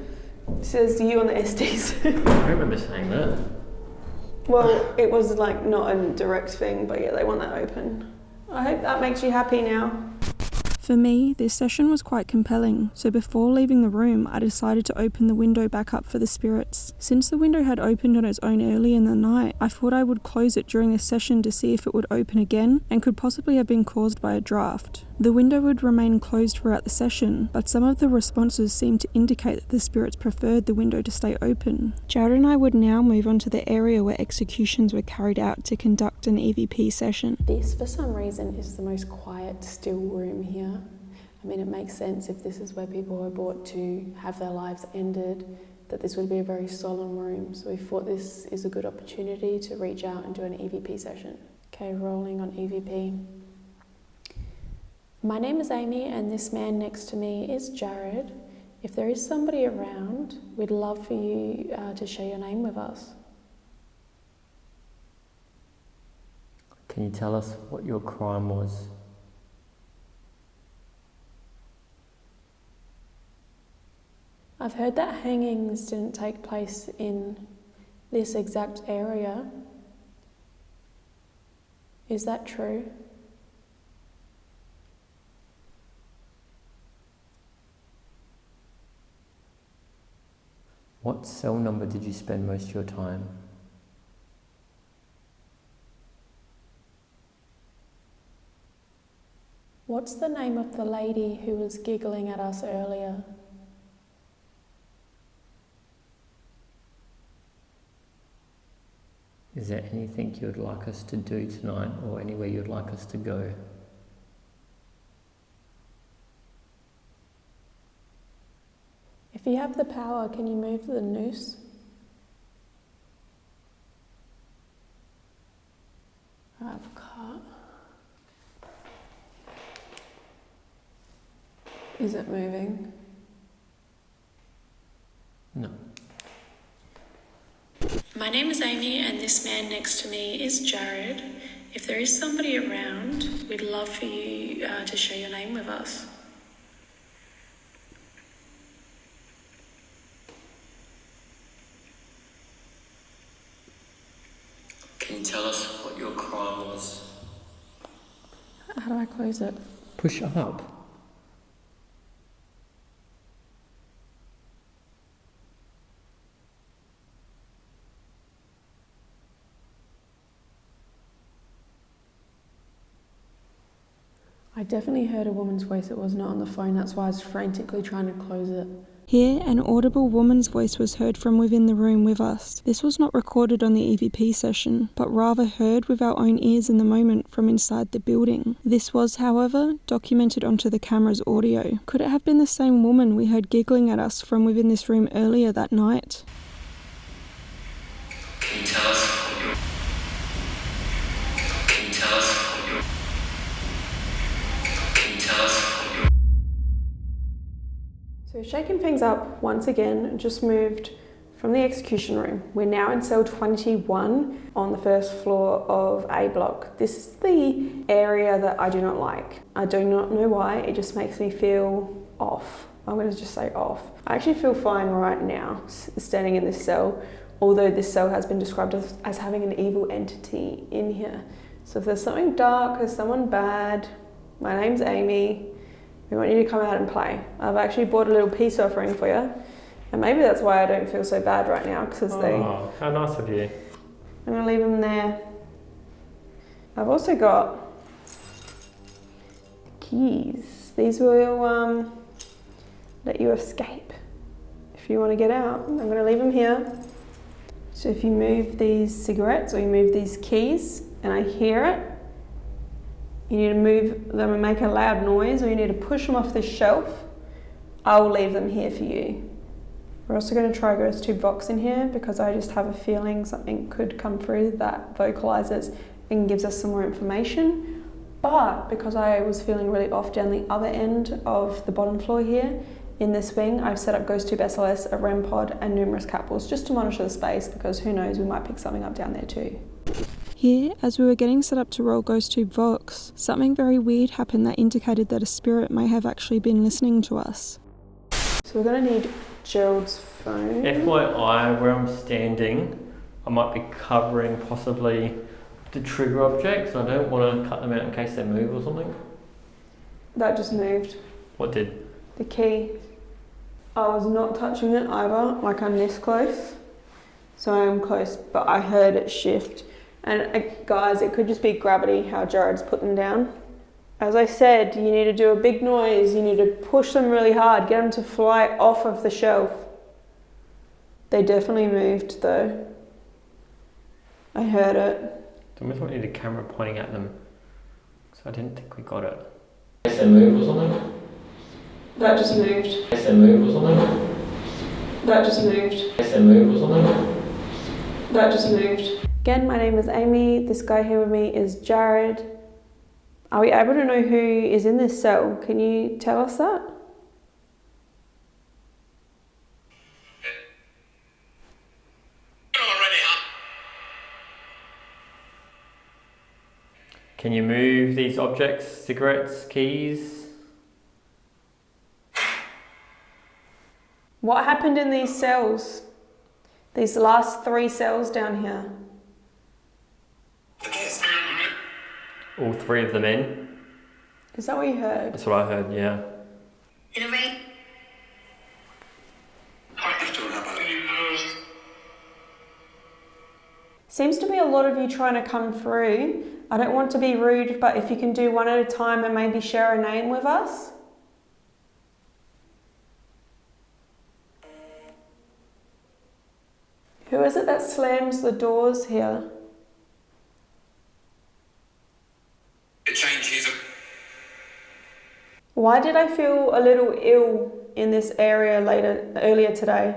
It says you on the SDs. I remember saying that. Well, it was like not a direct thing, but yeah, they want that open. I hope that makes you happy now. For me, this session was quite compelling, so before leaving the room, I decided to open the window back up for the spirits. Since the window had opened on its own early in the night, I thought I would close it during the session to see if it would open again, and could possibly have been caused by a draft. The window would remain closed throughout the session, but some of the responses seemed to indicate that the spirits preferred the window to stay open. Jared and I would now move on to the area where executions were carried out to conduct an EVP session. This, for some reason, is the most quiet, still room here. I mean, it makes sense if this is where people are brought to have their lives ended, that this would be a very solemn room. So we thought this is a good opportunity to reach out and do an EVP session. Okay, rolling on EVP. My name is Amy, and this man next to me is Jared. If there is somebody around, we'd love for you to share your name with us. Can you tell us what your crime was? I've heard that hangings didn't take place in this exact area. Is that true? What cell number did you spend most of your time? What's the name of the lady who was giggling at us earlier? Is there anything you'd like us to do tonight or anywhere you'd like us to go? If you have the power, can you move the noose? I've cut. Is it moving? No. My name is Amy and this man next to me is Jared. If there is somebody around, we'd love for you to share your name with us. Can you tell us what your crime was? How do I close it? Push up. I definitely heard a woman's voice. It was not on the phone. That's why I was frantically trying to close it. Here, an audible woman's voice was heard from within the room with us. This was not recorded on the EVP session, but rather heard with our own ears in the moment from inside the building. This was, however, documented onto the camera's audio. Could it have been the same woman we heard giggling at us from within this room earlier that night? Can you tell us what your... Can you tell us what your... Can you tell us what your... So shaking things up once again, just moved from the execution room. We're now in cell 21 on the first floor of A block. This is the area that I do not like. I do not know why, it just makes me feel off. I'm going to just say off. I actually feel fine right now standing in this cell, although this cell has been described as having an evil entity in here. So if there's something dark, there's someone bad, my name's Amy, we want you to come out and play. I've actually bought a little peace offering for you. And maybe that's why I don't feel so bad right now, because Oh, how nice of you. I'm going to leave them there. I've also got keys. These will let you escape if you want to get out. I'm going to leave them here. So if you move these cigarettes or you move these keys and I hear it, you need to move them and make a loud noise, or you need to push them off this shelf. I will leave them here for you. We're also going to try Ghost Tube Vox in here because I just have a feeling something could come through that vocalizes and gives us some more information. But because I was feeling really off down the other end of the bottom floor here, in this wing, I've set up Ghost Tube SLS, a REM pod and numerous catballs just to monitor the space, because who knows, we might pick something up down there too. Here, as we were getting set up to roll Ghost Tube Vox, something very weird happened that indicated that a spirit may have actually been listening to us. So we're going to need Gerald's phone. FYI, where I'm standing, I might be covering possibly the trigger objects. I don't want to cut them out in case they move or something. That just moved. What did? The key. I was not touching it either, like I'm this close. So I am close, but I heard it shift. And guys, it could just be gravity, how Jared's put them down. As I said, you need to do a big noise, you need to push them really hard, get them to fly off of the shelf. They definitely moved though. I heard it. Do we need a camera pointing at them? So I didn't think we got it. Yes, they move or something? That just moved. Yes, they move or something? That just moved. Yes, they move or something? That just moved. Again, my name is Amy. This guy here with me is Jared. Are we able to know who is in this cell? Can you tell us that? Can you move these objects? Cigarettes, keys? What happened in these cells? These last 3 cells down here? All 3 of them in? Is that what you heard? That's what I heard, yeah. Innovate. Seems to be a lot of you trying to come through. I don't want to be rude, but if you can do one at a time and maybe share a name with us. Who is it that slams the doors here? The change is Why did I feel a little ill in this area earlier today?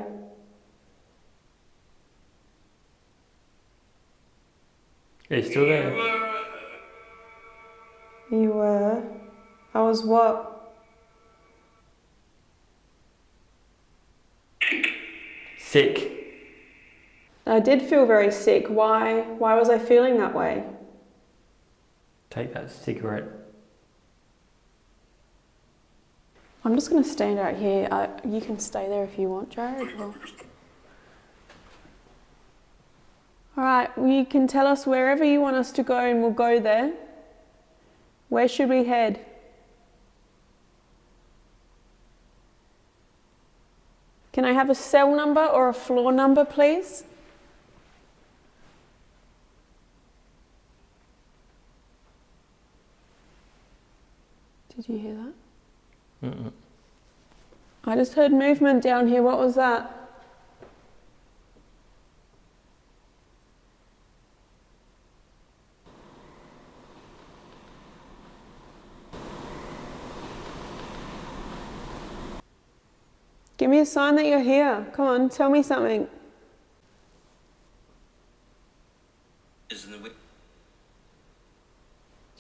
Are you still there? You were. I was what? Sick. I did feel very sick. Why was I feeling that way? Take that cigarette. I'm just going to stand out here. You can stay there if you want, Jared. Alright, well, you can tell us wherever you want us to go and we'll go there. Where should we head? Can I have a cell number or a floor number, please? Did you hear that? Mm-mm. I just heard movement down here. What was that? Give me a sign that you're here. Come on, tell me something. isn't it?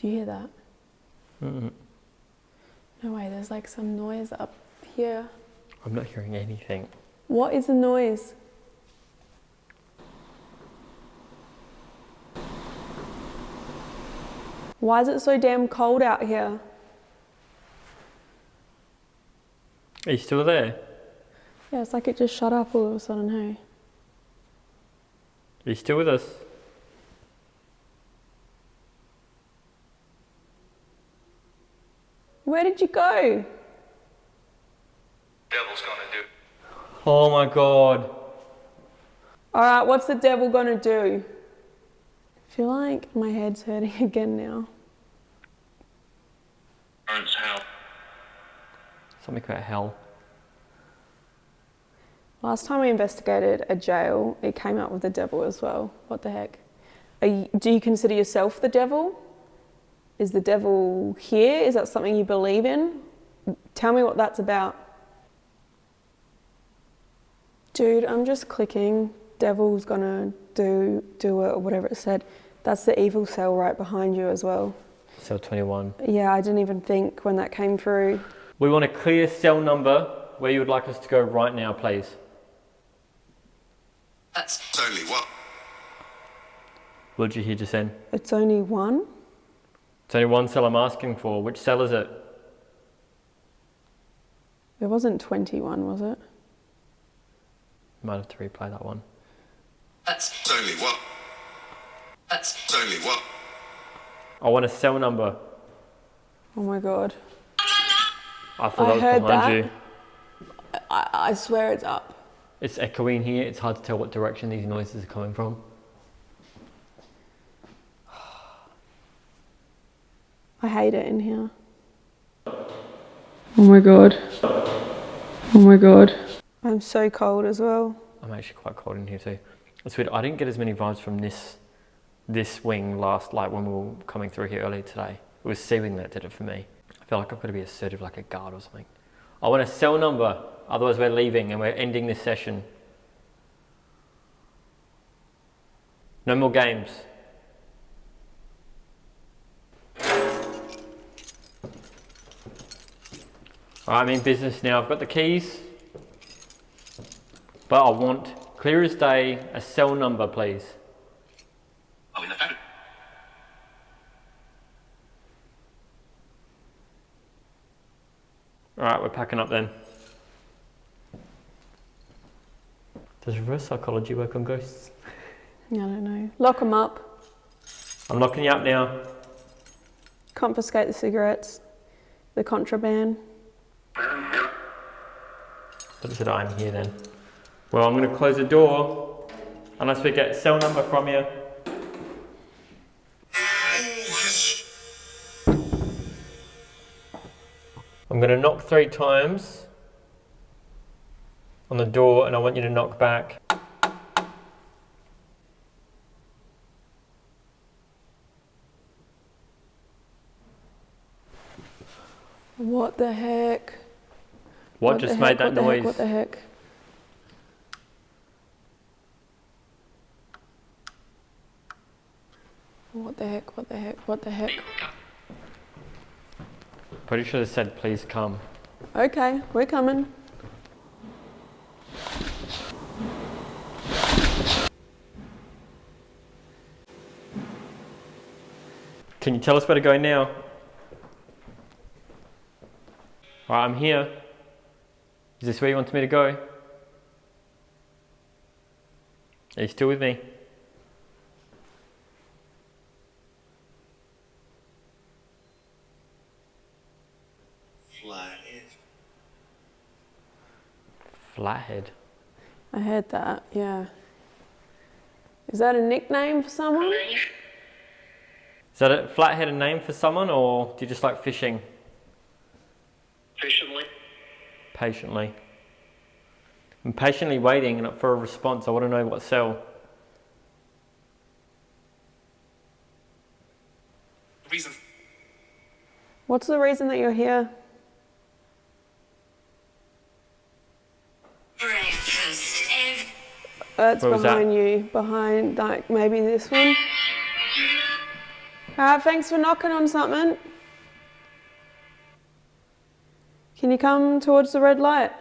Do you hear that? Mm-mm. No way, there's like some noise up here. I'm not hearing anything. What is the noise? Why is it so damn cold out here? Are you still there? Yeah, it's like it just shut up all of a sudden, hey? Are you still with us? Where did you go? Devil's gonna do. Oh my god. Alright, what's the devil gonna do? I feel like my head's hurting again now. Burns hell. Something about hell. Last time we investigated a jail, it came up with the devil as well. What the heck? Do you consider yourself the devil? Is the devil here? Is that something you believe in? Tell me what that's about. Dude, I'm just clicking. Devil's gonna do it or whatever it said. That's the evil cell right behind you as well. Cell 21. Yeah, I didn't even think when that came through. We want a clear cell number where you would like us to go right now, please. That's It's only what? What did you hear just then? It's only one? It's only one cell I'm asking for. Which cell is it? It wasn't 21, was it? Might have to replay that one. that's It's only what? that's It's only what? I want a cell number. Oh my god. I thought that was heard behind that. you. I swear it's up. It's echoing here. It's hard to tell what direction these noises are coming from. I hate it in here. Oh my god. Oh my god. I'm so cold as well. I'm actually quite cold in here too. It's weird. I didn't get as many vibes from this wing last, like when we were coming through here earlier today. It was C-wing that did it for me. I feel like I've got to be assertive like a guard or something. I want a cell number, otherwise we're leaving and we're ending this session. No more games. Alright, I'm in business now. I've got the keys. But I want, clear as day, a cell number, please. Oh, in the phone. Alright, we're packing up then. Does reverse psychology work on ghosts? I don't know. Lock them up. I'm locking you up now. Confiscate the cigarettes. The contraband. But said I'm here then. Well, I'm going to close the door unless we get cell number from you. I'm going to knock 3 times on the door and I want you to knock back. What the heck? What just made that noise? What the heck? What the heck? What the heck? What the heck? Pretty sure they said please come. Okay, we're coming. Can you tell us where to go now? Alright, I'm here. Is this where you want me to go? Are you still with me? Flathead. I heard that, yeah. Is that a nickname for someone? Is that a flathead a name for someone or do you just like fishing? Patiently. Patiently. I'm patiently waiting for a response. I want to know what cell. Reason. What's the reason that you're here? Breakfast, Ev. That's Where was that? behind you. Behind, like, maybe this one. Alright, thanks for knocking on something. Can you come towards the red light?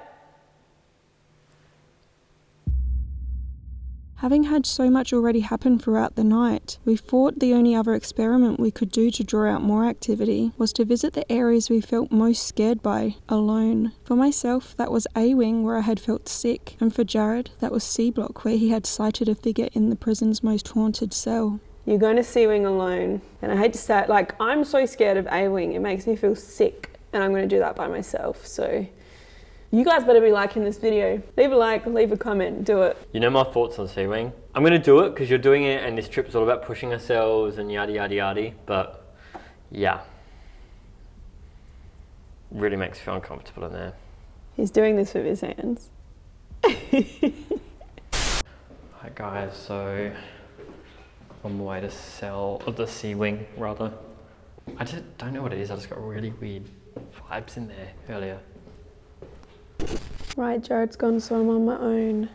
Having had so much already happen throughout the night, we thought the only other experiment we could do to draw out more activity was to visit the areas we felt most scared by, alone. For myself, that was A-Wing where I had felt sick, and for Jared, that was C-Block where he had sighted a figure in the prison's most haunted cell. You're going to C-Wing alone. And I hate to say it, like, I'm so scared of A-Wing, it makes me feel sick, and I'm going to do that by myself, so... You guys better be liking this video. Leave a like, leave a comment, do it. You know my thoughts on C-Wing? I'm going to do it because you're doing it and this trip is all about pushing ourselves and yada yada yada, but yeah. Really makes me feel uncomfortable in there. He's doing this with his hands. Hi guys, so on my way to the C-Wing rather. I just don't know what it is, I just got really weird vibes in there earlier. Right, Jared's gone, so I'm on my own.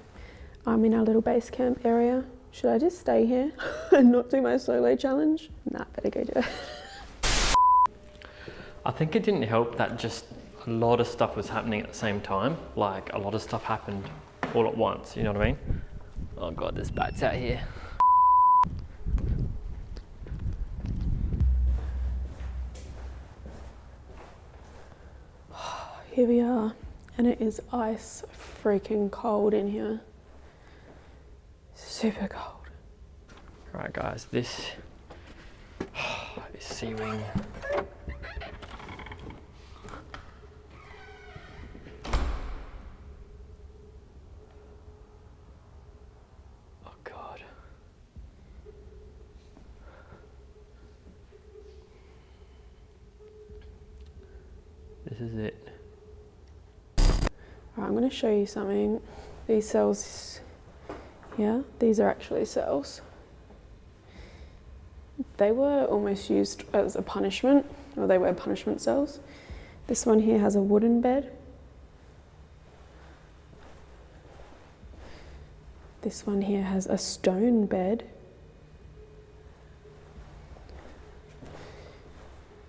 I'm in our little base camp area. Should I just stay here and not do my solo challenge? Nah, better go do it. I think it didn't help that just a lot of stuff was happening at the same time. Like a lot of stuff happened all at once, you know what I mean? Oh god, there's bats out here. Here we are, and it is ice freaking cold in here. Super cold. Right guys, this is C-Wing. Oh god. This is it. Right, I'm going to show you something. These cells, yeah, these are actually cells. They were almost used as a punishment, or they were punishment cells. This one here has a wooden bed. This one here has a stone bed.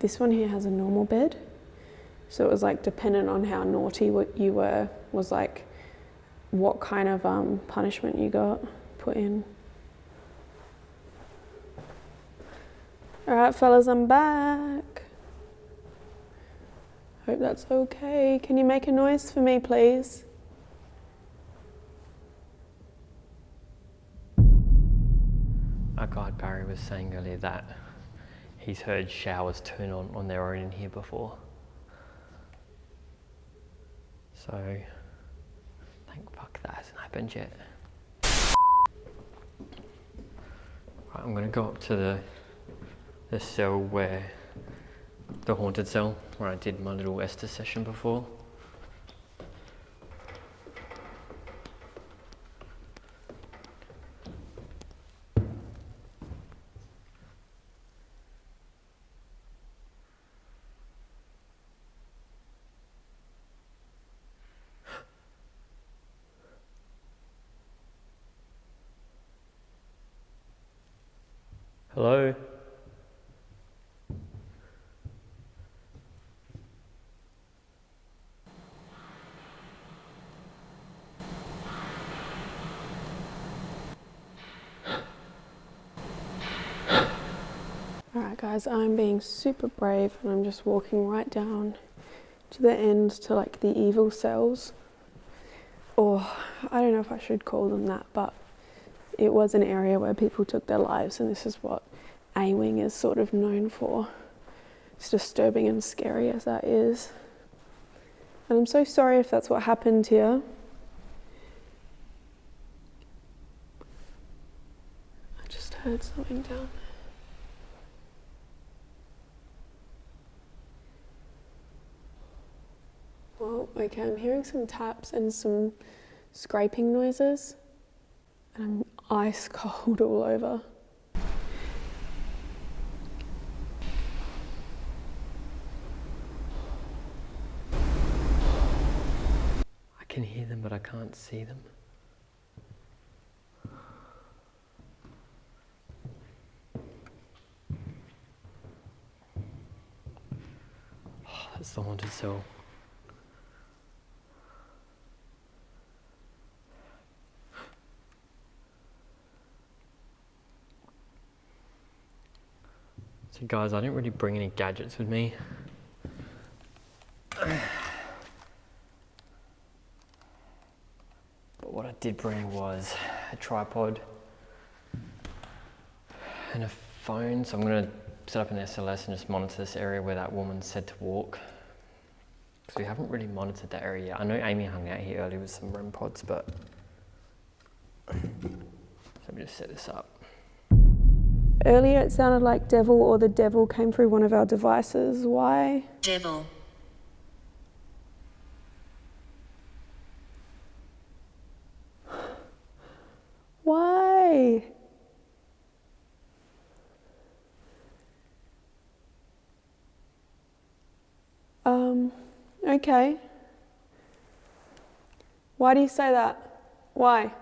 This one here has a normal bed. So it was like dependent on how naughty what you were, was like what kind of punishment you got put in. All right, fellas, I'm back. Hope that's okay. Can you make a noise for me, please? Our guide Barry was saying earlier that he's heard showers turn on their own in here before. So, thank fuck that hasn't happened yet. Right, I'm gonna go up to the cell where, the haunted cell, where I did my little Esther session before. Hello? Alright guys, I'm being super brave and I'm just walking right down to the end to like the evil cells. Or I don't know if I should call them that, but it was an area where people took their lives, and this is what A-Wing is sort of known for. As disturbing and scary as that is. And I'm so sorry if that's what happened here. I just heard something down there. Well, okay, I'm hearing some taps and some scraping noises. And I'm ice cold all over. I can hear them, but I can't see them. Oh, that's the haunted cell. So guys, I didn't really bring any gadgets with me. But what I did bring was a tripod and a phone. So I'm gonna set up an SLS and just monitor this area where that woman said to walk. Because we haven't really monitored that area yet. I know Amy hung out here earlier with some REM pods, but so let me just set this up. Earlier it sounded like devil or the devil came through one of our devices. Why? Devil. Why? Okay. Why do you say that? Why?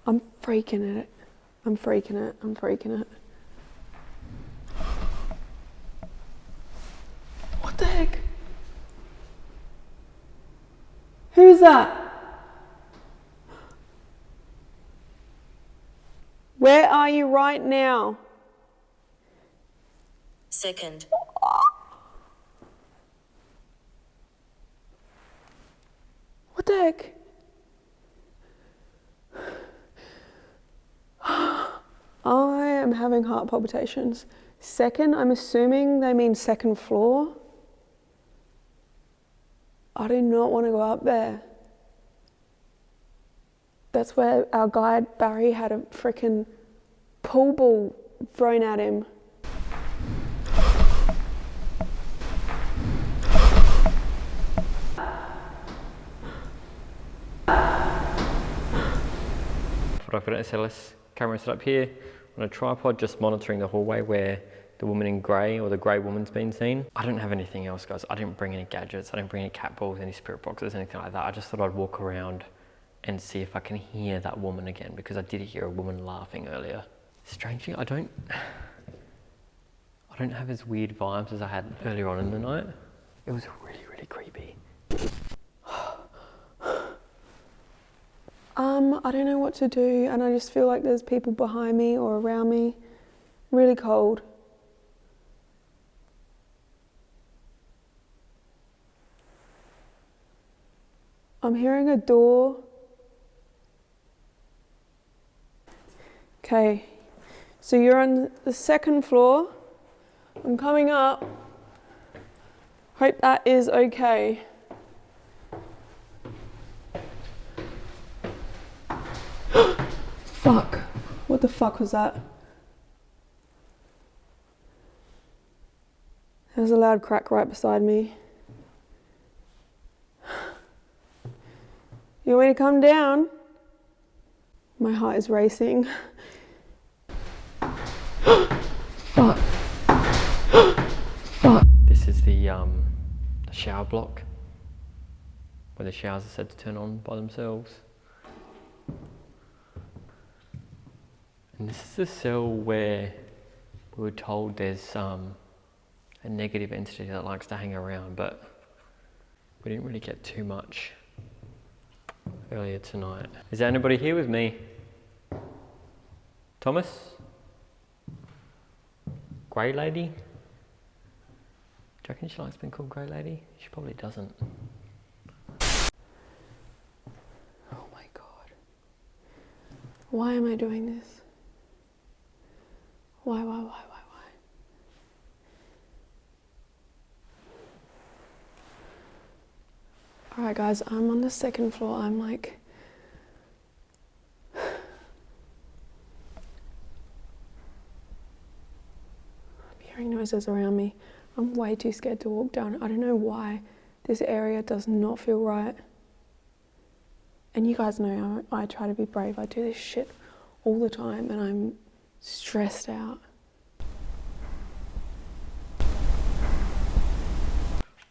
I'm freaking it. I'm freaking it. I'm freaking it. What the heck? Who's that? Where are you right now? Second. What the heck? I am having heart palpitations. Second, I'm assuming they mean second floor. I do not want to go up there. That's where our guide Barry had a freaking pool ball thrown at him. I've got an SLS camera set up here on a tripod, just monitoring the hallway where the woman in grey or the grey woman's been seen. I don't have anything else, guys. I didn't bring any gadgets. I didn't bring any cat balls, any spirit boxes, anything like that. I just thought I'd walk around and see if I can hear that woman again, because I did hear a woman laughing earlier. Strangely, I don't have as weird vibes as I had earlier on in the night. It was really, really creepy. I don't know what to do, and I just feel like there's people behind me or around me. Really cold. I'm hearing a door. Okay, so you're on the second floor. I'm coming up. Hope that is okay. Fuck. What the fuck was that? There was a loud crack right beside me. You want me to come down? My heart is racing. Fuck. Fuck. This is the shower block where the showers are said to turn on by themselves. And this is the cell where we were told there's a negative entity that likes to hang around, but we didn't really get too much earlier tonight. Is there anybody here with me? Thomas? Grey Lady? Do you reckon she likes being called Grey Lady? She probably doesn't. Oh my God. Why am I doing this? Why? Alright guys, I'm on the second floor. I'm like... I'm hearing noises around me. I'm way too scared to walk down. I don't know why. This area does not feel right. And you guys know I try to be brave. I do this shit all the time and I'm stressed out.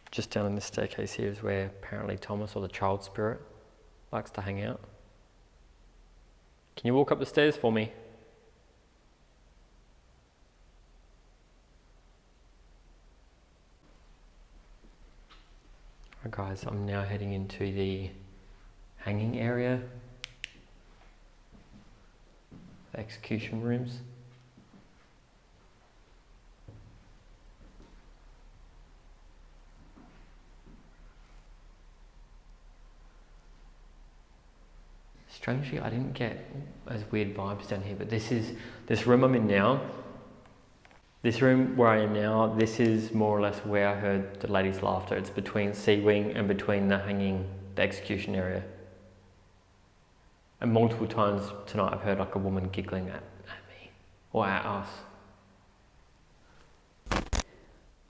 Just down in this staircase here is where apparently Thomas, or the child spirit, likes to hang out. Can you walk up the stairs for me? Alright guys, I'm now heading into the hanging area, the execution rooms. Strangely, I didn't get as weird vibes down here, but this room I'm in now, this room where I am now, this is more or less where I heard the lady's laughter. It's between C-wing and between the execution area. And multiple times tonight I've heard like a woman giggling at me, or at us.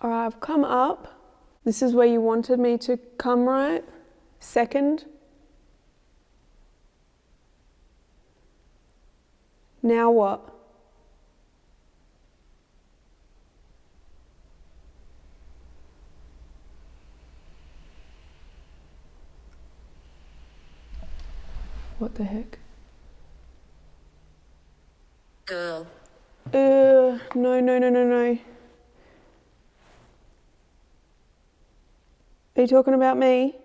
Alright, I've come up. This is where you wanted me to come, right? Second. Now what? What the heck? Girl. No. Are you talking about me?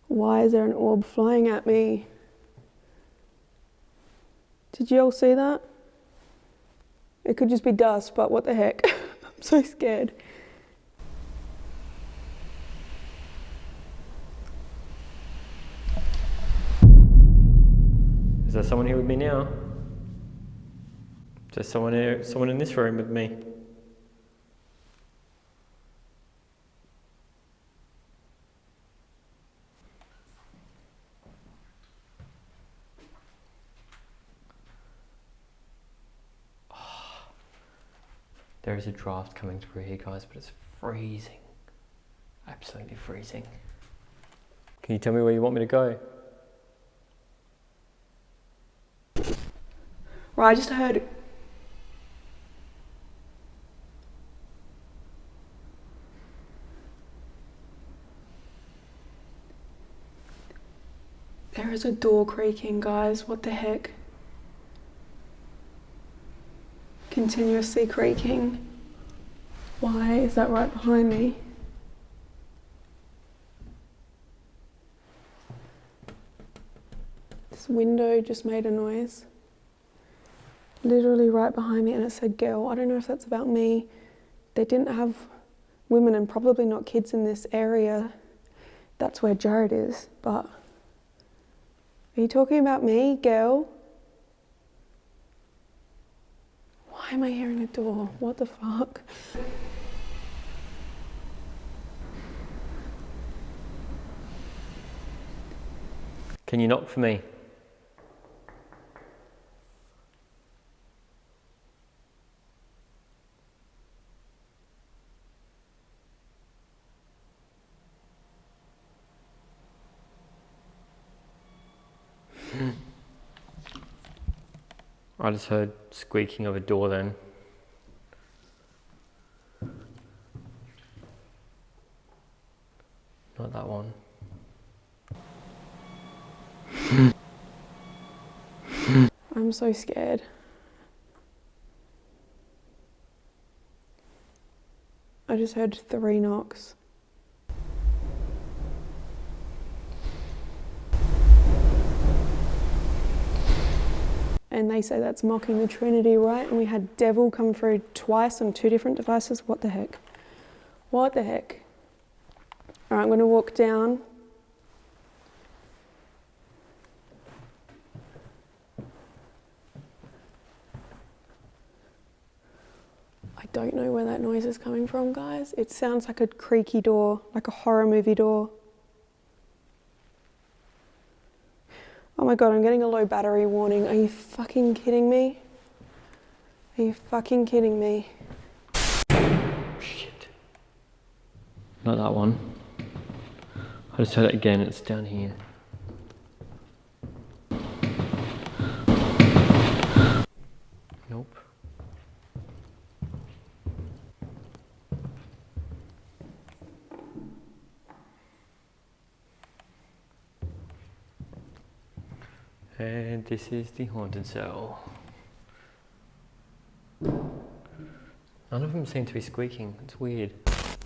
Why is there an orb flying at me? Did you all see that? It could just be dust, but what the heck? I'm so scared. Is there someone here with me now? Is there someone here, someone in this room with me? There is a draft coming through here, guys, but it's freezing. Absolutely freezing. Can you tell me where you want me to go? Right, I just heard... There is a door creaking, guys. What the heck? Continuously creaking. Why is that right behind me? This window just made a noise. Literally right behind me, and it said girl. I don't know if that's about me. They didn't have women and probably not kids in this area. That's where Jared is, but... Are you talking about me, girl? Why am I hearing a door? What the fuck? Can you knock for me? I just heard squeaking of a door then. Not that one. I'm so scared. I just heard 3 knocks. And they say that's mocking the Trinity, right? And we had devil come through twice on 2 different devices. What the heck? What the heck? All right, I'm gonna walk down. I don't know where that noise is coming from, guys. It sounds like a creaky door, like a horror movie door. Oh my god, I'm getting a low battery warning. Are you fucking kidding me? Are you fucking kidding me? Shit. Not that one. I just heard it again, it's down here. Nope. And this is the haunted cell. None of them seem to be squeaking, it's weird.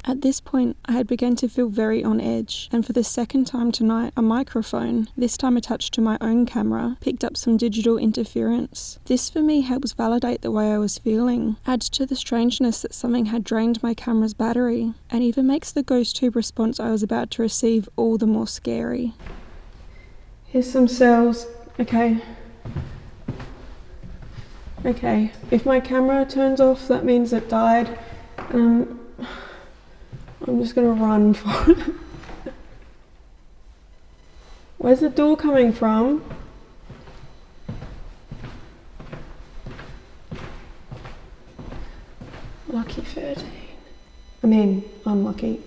At this point, I had begun to feel very on edge, and for the second time tonight, a microphone, this time attached to my own camera, picked up some digital interference. This for me helps validate the way I was feeling, adds to the strangeness that something had drained my camera's battery, and even makes the ghost tube response I was about to receive all the more scary. Here's some cells. Okay. Okay, if my camera turns off, that means it died. I'm just gonna run for it. Where's the door coming from? Lucky 13. I mean, unlucky.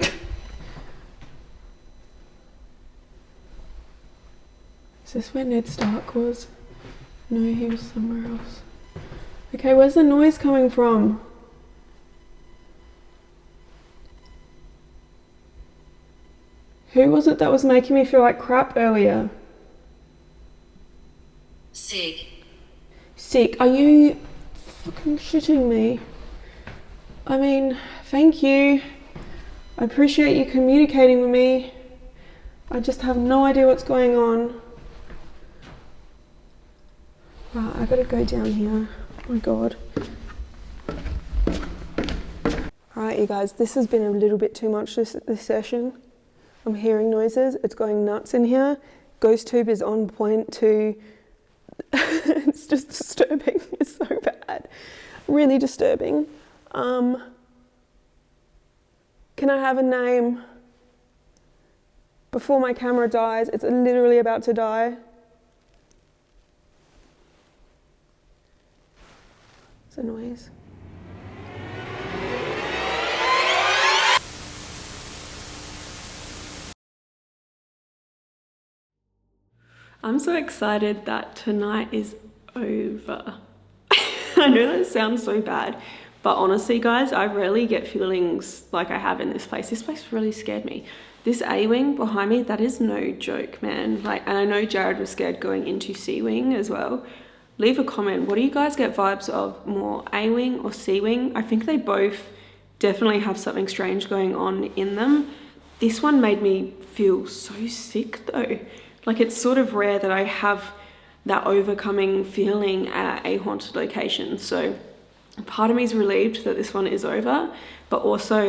Is this where Ned Stark was? No, he was somewhere else. Okay, where's the noise coming from? Who was it that was making me feel like crap earlier? Sig. Sick. Are you fucking shitting me? I mean, thank you. I appreciate you communicating with me. I just have no idea what's going on. Right, I gotta go down here. Oh my god. Alright, you guys, this has been a little bit too much this session. I'm hearing noises, it's going nuts in here. Ghost tube is on point to... it's just disturbing, it's so bad. Really disturbing. Can I have a name? Before my camera dies, it's literally about to die. It's a noise. I'm so excited that tonight is over. I know that sounds so bad, but honestly guys, I rarely get feelings like I have in this place. This place really scared me. This A-wing behind me, that is no joke, man. Like, and I know Jared was scared going into C-wing as well. Leave a comment, what do you guys get vibes of more, A-wing or C-wing? I think they both definitely have something strange going on in them. This one made me feel so sick though. Like, it's sort of rare that I have that overcoming feeling at a haunted location. So part of me is relieved that this one is over, but also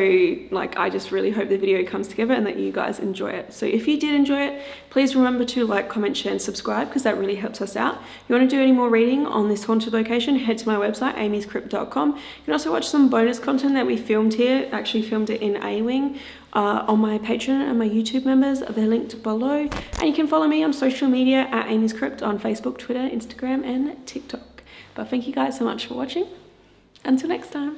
like I just really hope the video comes together and that you guys enjoy it. So if you did enjoy it, please remember to like, comment, share and subscribe, because that really helps us out. If you want to do any more reading on this haunted location, head to my website AmysCrypt.com. You can also watch some bonus content that we filmed here, actually filmed it in A-Wing, on my Patreon and my YouTube members. They're linked below, and you can follow me on social media at AmysCrypt on Facebook, Twitter, Instagram and TikTok. But thank you guys so much for watching. Until next time.